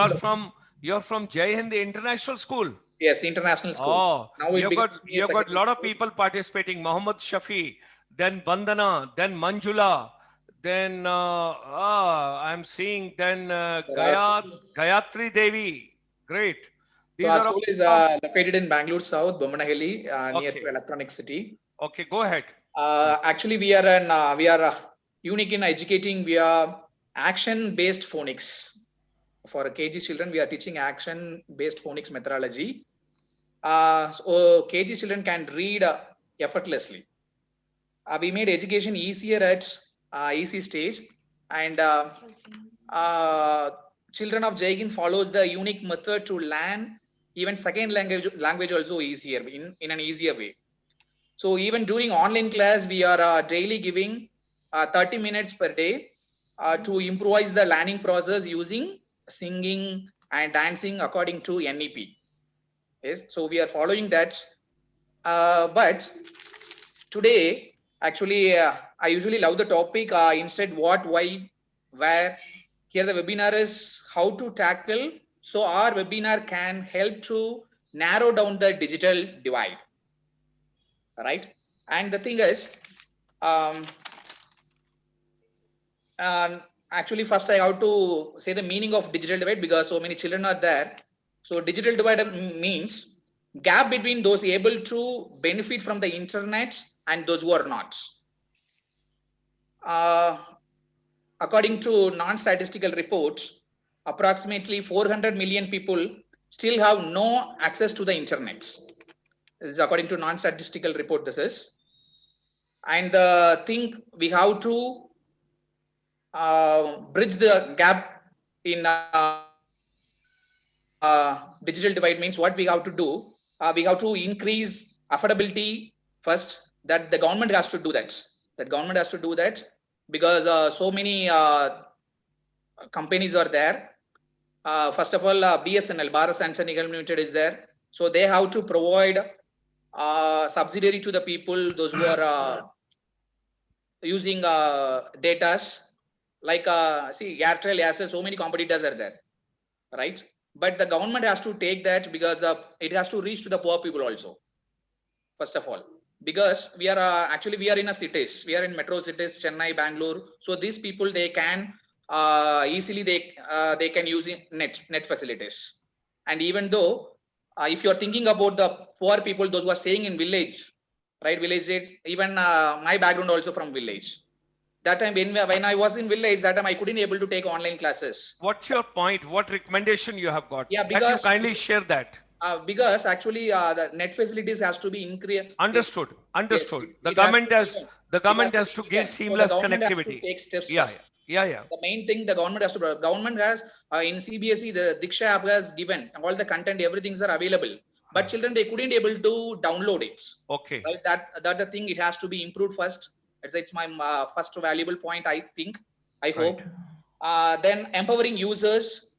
you're from Jai Hind International School. yes, international school. Oh, Now it becomes you've got a lot of people participating. Mohammed Shafi, then Bandana, then Manjula, then I'm seeing then Gayatri Devi. Great. So These our are school is located in Bangalore South, Bommanahally, near Okay. to Electronic City. Okay, go ahead. Actually, we are unique in educating via action-based phonics. For KG children, we are teaching action-based phonics methodology. So KG children can read effortlessly. We made education easier at easy stage, and children of Jai Hind follows the unique method to learn even second language also easier in an easier way. So even during online class, we are daily giving 30 minutes per day to improvise the learning process using singing and dancing according to NEP. Yes, so we are following that. But today, actually, I usually love the topic instead what, why, where. Here the webinar is how to tackle. So our webinar can help to narrow down the digital divide. Right. And the thing is, actually, first I have to say the meaning of digital divide because so many children are there. So digital divide means gap between those able to benefit from the internet and those who are not. According to non-statistical reports, approximately 400 million people still have no access to the internet. This is according to non-statistical report. This is, and the thing we have to bridge the gap in digital divide means what we have to do. We have to increase affordability first. That the government has to do that. That government has to do that because so many companies are there. First of all, BSNL, Bharat Sanchar Nigam Limited is there. So they have to provide subsidiary to the people, those who are using datas. Like, see, Airtel, so many competitors are there, right? But the government has to take that because it has to reach to the poor people also, first of all. Because we are actually we are in a cities, we are in metro cities, Chennai, Bangalore. So these people, they can easily they can use net facilities. And even though if you are thinking about the poor people, those who are staying in village, right? Villages, even my background also from village. That time when I was in village, that time I couldn't able to take online classes. What's your point? What recommendation you have got? Yeah, That you kindly share that. because actually the net facilities has to be increased. Understood. Yes, Understood. The it has to government be has given. the It has government to has be to give given. So the seamless government has to connectivity. take steps Yeah, first. yeah, yeah. The main thing the government has to do. Government has in CBSE, the Diksha app has given all the content, everything's are available. But children, they couldn't able to download it. Okay. Right? That the thing, it has to be improved first. It's my first valuable point, I think. I hope. Right. Then empowering users.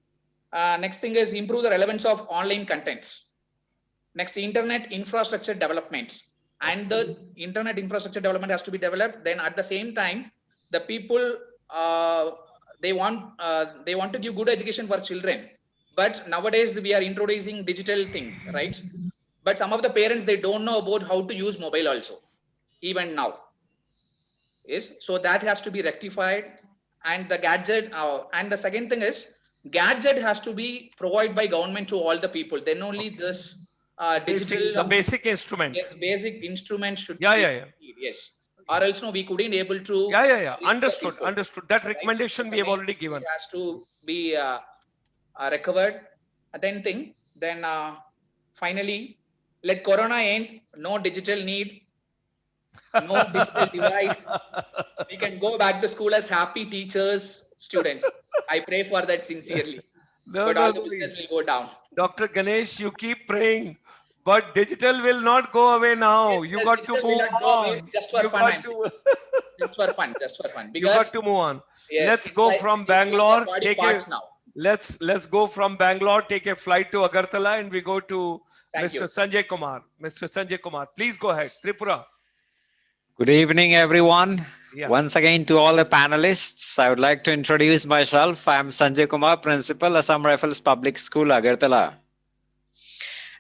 Next thing is improve the relevance of online contents. Next, internet infrastructure development. And the internet infrastructure development has to be developed. Then at the same time, the people they want to give good education for children. But nowadays we are introducing digital thing, right? But some of the parents, they don't know about how to use mobile also, even now. Yes, so that has to be rectified. And the gadget and the second thing is gadget has to be provided by government to all the people. Then only this digital The basic instrument. yes, basic instrument should Yeah, be yeah, yeah. yes, or else no, we couldn't able to Yeah, yeah, yeah. reach the Understood. people. Understood. That Right, recommendation that's we the have main already thing. It given. has to be recovered. Then finally, let Corona end. No digital need. No digital divide. We can go back to school as happy teachers, students. I pray for that sincerely. No, But no, all the no. business will go down. Dr. Ganesh, you keep praying, but digital will not go away now. Yes, You the got to digital will move not go away, on. just for You fun. got I'm saying, to just for fun, just for fun. you got Because to move on. yes, Let's go from it's like a Bangalore. body Take a parts now. let's go from Bangalore. Take a flight to Agartala, and we go to Thank Mr. you. Sanjay Kumar. Mr. Sanjay Kumar, please go ahead. Tripura. Good evening, everyone. Yeah. Once again, to all the panelists, I would like to introduce myself. I am Sanjay Kumar, Principal, Assam Rifles Public School, Agartala.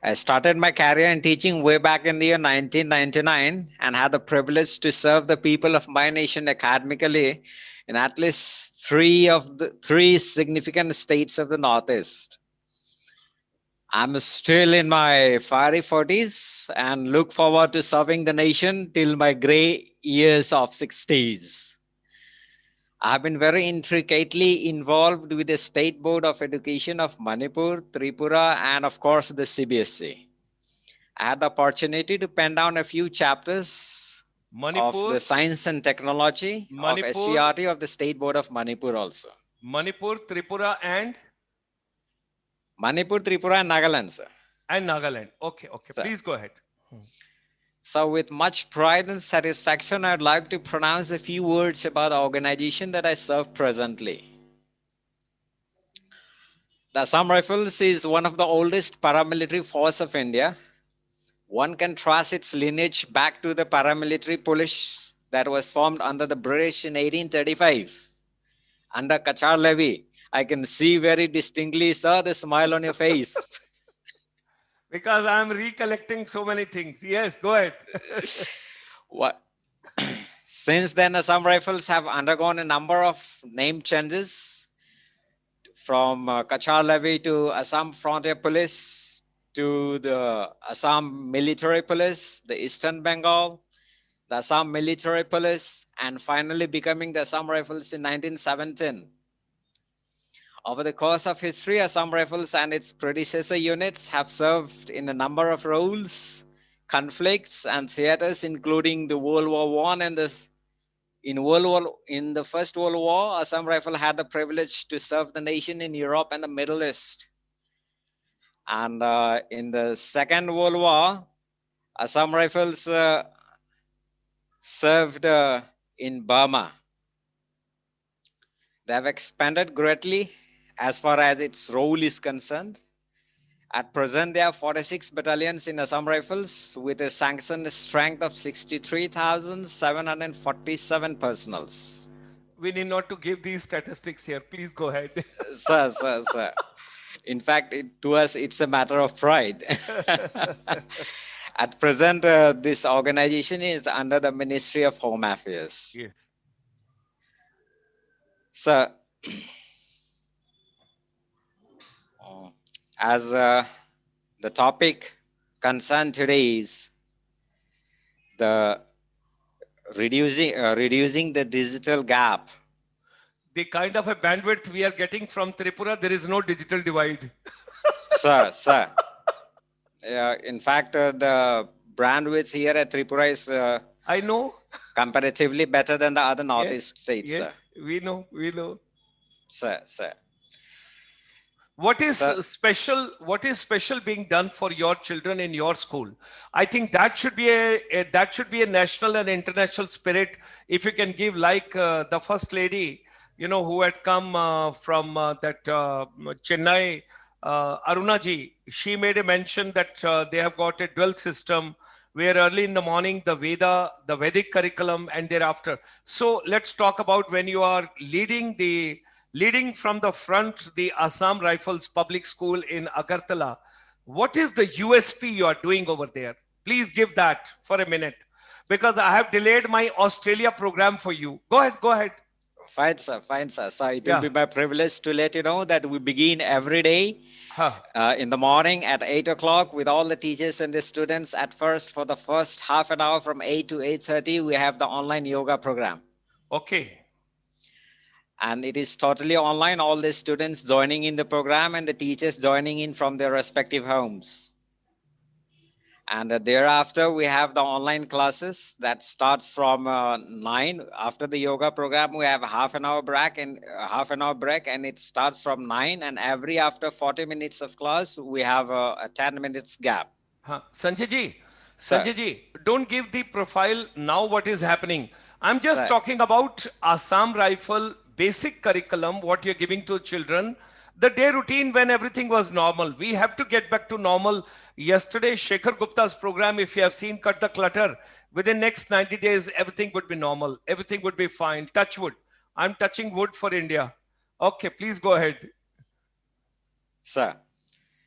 I started my career in teaching way back in the year 1999 and had the privilege to serve the people of my nation academically in at least three significant states of the Northeast. I'm still in my fiery 40s and look forward to serving the nation till my gray years of 60s. I have been very intricately involved with the State Board of Education of Manipur, Tripura, and of course the CBSE. I had the opportunity to pen down a few chapters of Manipur, the Science and Technology of Manipur, SCRT of the State Board of Manipur also. Manipur, Tripura, Manipur, Tripura, and Nagaland, sir. and Nagaland. Okay, okay. Sir. Please go ahead. So with much pride and satisfaction, I'd like to pronounce a few words about the organization that I serve presently. The Assam Rifles is one of the oldest paramilitary force of India. One can trace its lineage back to the paramilitary police that was formed under the British in 1835. Under Kachar Levy, I can see very distinctly, sir, the smile on your face. Because I'm recollecting so many things. Yes, go ahead. What? Since then, Assam Rifles have undergone a number of name changes from Kachar Levy to Assam Frontier Police to the Assam Military Police, the Eastern Bengal, the Assam Military Police, and finally becoming the Assam Rifles in 1917. Over the course of history, Assam Rifles and its predecessor units have served in a number of roles, conflicts, and theaters, including the World War I and in the First World War. Assam Rifle had the privilege to serve the nation in Europe and the Middle East. And in the Second World War, Assam Rifles served in Burma. They have expanded greatly as far as its role is concerned. At present, there are 46 battalions in Assam Rifles with a sanctioned strength of 63,747 personals. We need not to give these statistics here. Please go ahead. Sir. In fact, to us, it's a matter of pride. At present, this organization is under the Ministry of Home Affairs. Yes. Sir, as the topic concerned today is the reducing the digital gap. The kind of a bandwidth we are getting from Tripura, there is no digital divide. Sir. In fact, the bandwidth here at Tripura is I know. comparatively better than the other Yes, northeast states, yes, sir. we know. Sir. What is Sir. special? What is special being done for your children in your school? I think that should be that should be a national and international spirit. If you can give, like the first lady, who had come from that Chennai, Aruna ji, she made a mention that they have got a dual system where early in the morning the Vedic curriculum, and thereafter. So let's talk about when you are leading from the front the Assam Rifles Public School in Agartala. What is the USP you are doing over there? Please give that for a minute, because I have delayed my Australia program for you. Go ahead. Fine, sir. So it Yeah. will be my privilege to let you know that we begin every day in the morning at 8 o'clock with all the teachers and the students. At first, for the first half an hour from 8 to 8:30, we have the online yoga program. Okay. And it is totally online, all the students joining in the program and the teachers joining in from their respective homes. And thereafter, we have the online classes that starts from 9. After the yoga program, we have a half an hour break, and it starts from 9. And after 40 minutes of class, we have a 10 minutes gap. Sanjay ji, don't give the profile now what is happening. I'm just Sir. talking about Assam Rifle basic curriculum, what you're giving to children, the day routine when everything was normal. We have to get back to normal. Yesterday, Shekhar Gupta's program, if you have seen Cut the Clutter, within next 90 days, everything would be normal. Everything would be fine. Touch wood. I'm touching wood for India. Okay, please go ahead. Sir.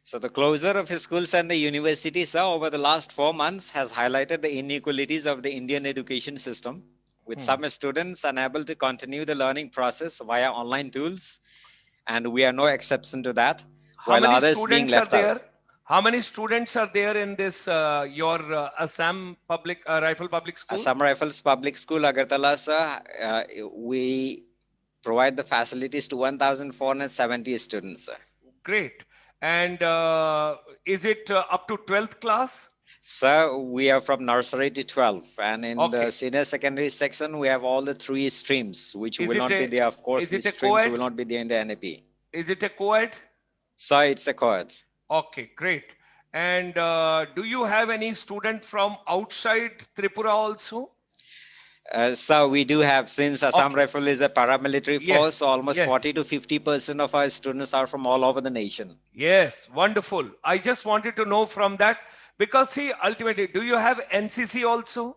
So the closure of schools and the universities, sir, over the last 4 months has highlighted the inequalities of the Indian education system, with some students unable to continue the learning process via online tools, and we are no exception to that. How many students are there? How many students are there in this your Assam Rifle Public School? Assam Rifles Public School, Agartala, sir. We provide the facilities to 1,470 students, sir. Great. And is it up to 12th class? Sir, we are from nursery to 12. And in the senior secondary section, we have all the 3 streams, which will not be there. Of course, these streams will not be there in the NEP. Is it a co-ed? Sir, it's a co-ed. Okay, great. And do you have any student from outside Tripura also? Sir, we do have, since Assam Rifle is a paramilitary force, almost 40 to 50% of our students are from all over the nation. Yes, wonderful. I just wanted to know from that, because see, ultimately, do you have NCC also?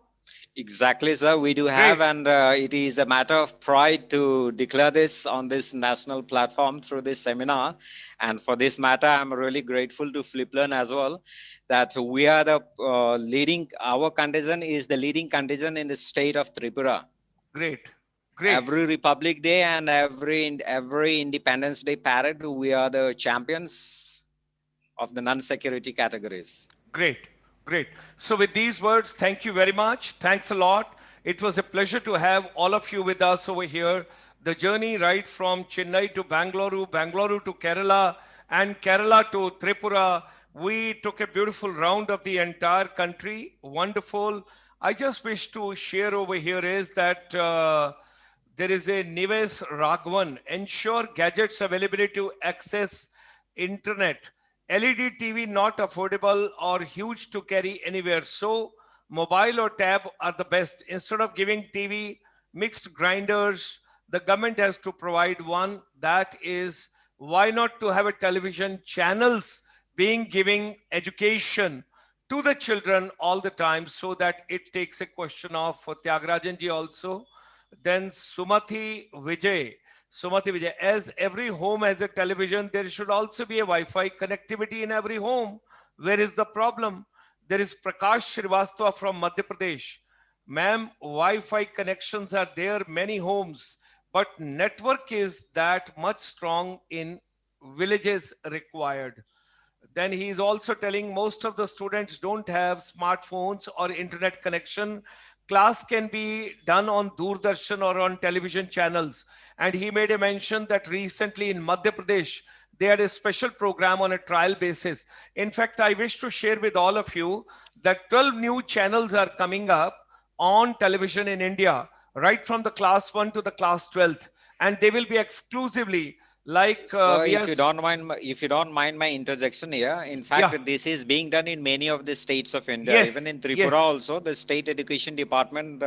Exactly, sir. We do have, and it is a matter of pride to declare this on this national platform through this seminar. And for this matter, I'm really grateful to FlipLearn as well, that we are the our contingent is the leading contingent in the state of Tripura. Great. Every Republic Day and every Independence Day parade, we are the champions of the non-security categories. Great. So with these words, thank you very much. Thanks a lot. It was a pleasure to have all of you with us over here. The journey right from Chennai to Bangalore to Kerala, and Kerala to Tripura. We took a beautiful round of the entire country. Wonderful. I just wish to share over here is that there is a Nives Raghavan. Ensure gadgets availability to access internet. LED TV not affordable or huge to carry anywhere. So mobile or tab are the best. Instead of giving TV, mixed grinders, the government has to provide one. That is, why not to have a television channels giving education to the children all the time, so that it takes a question of for Tyagarajan ji also. Then Sumati Vijay, as every home has a television, there should also be a Wi-Fi connectivity in every home. Where is the problem? There is Prakash Srivastava from Madhya Pradesh. Ma'am, Wi-Fi connections are there, many homes, but network is that much strong in villages required. Then he is also telling most of the students don't have smartphones or internet connection. Class can be done on Doordarshan or on television channels. And he made a mention that recently in Madhya Pradesh, they had a special program on a trial basis. In fact, I wish to share with all of you that 12 new channels are coming up on television in India, right from the class 1 to the class 12th. And they will be exclusively like So we if are. you don't mind, if you don't mind my interjection here, in fact, Yeah. this is being done in many of the states of India. Yes, Even in Tripura, yes. also the state education department,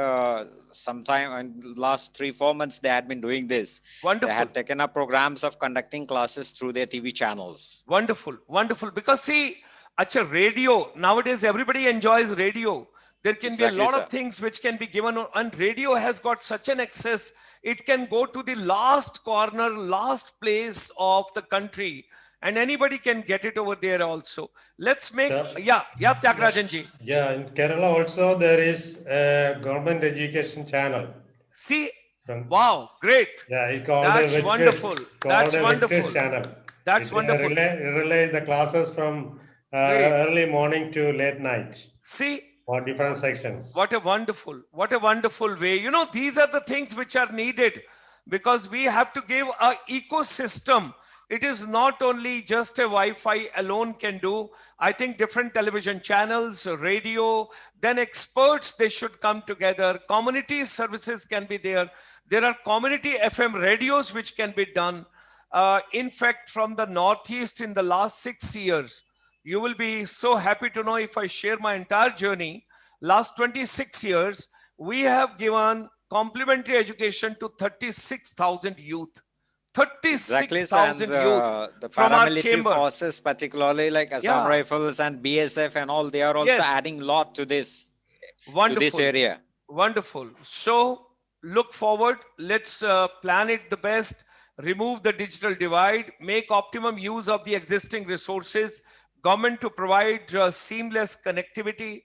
sometime in last 3-4 months, they had been doing this. They Wonderful. had taken up programs of conducting classes through their TV channels. Wonderful, wonderful. Because see, acha, radio, nowadays everybody enjoys radio. There can be a Exactly, lot of sir. things which can be given, and radio has got such an access. It can go to the last corner, last place of the country, and anybody can get it over there also. Let's make, Sir, yeah, Tyagarajan ji. yeah, in Kerala also there is a government education channel. See, From, wow, great. yeah, it's called That's a Vectors, wonderful. called That's a Vectors wonderful. channel. That's It wonderful. relay the classes from Great. early morning to late night See, for different sections. what a wonderful way. You know, these are the things which are needed, because we have to give a ecosystem. It is not only just a Wi-Fi alone can do. I think different television channels, radio, then experts, they should come together. Community services can be there. There are community FM radios which can be done. In fact, from the Northeast in the last 6 years, you will be so happy to know if I share my entire journey. Last 26 years, we have given complementary education to 36,000 youth. Exactly, sir. And 36,000 youth the from our paramilitary chamber. forces, particularly like Assam Yeah, Rifles and BSF and all, they are also yes, adding lot to this wonderful, area. wonderful. So look forward. Let's plan it the best, remove the digital divide, make optimum use of the existing resources, government to provide seamless connectivity,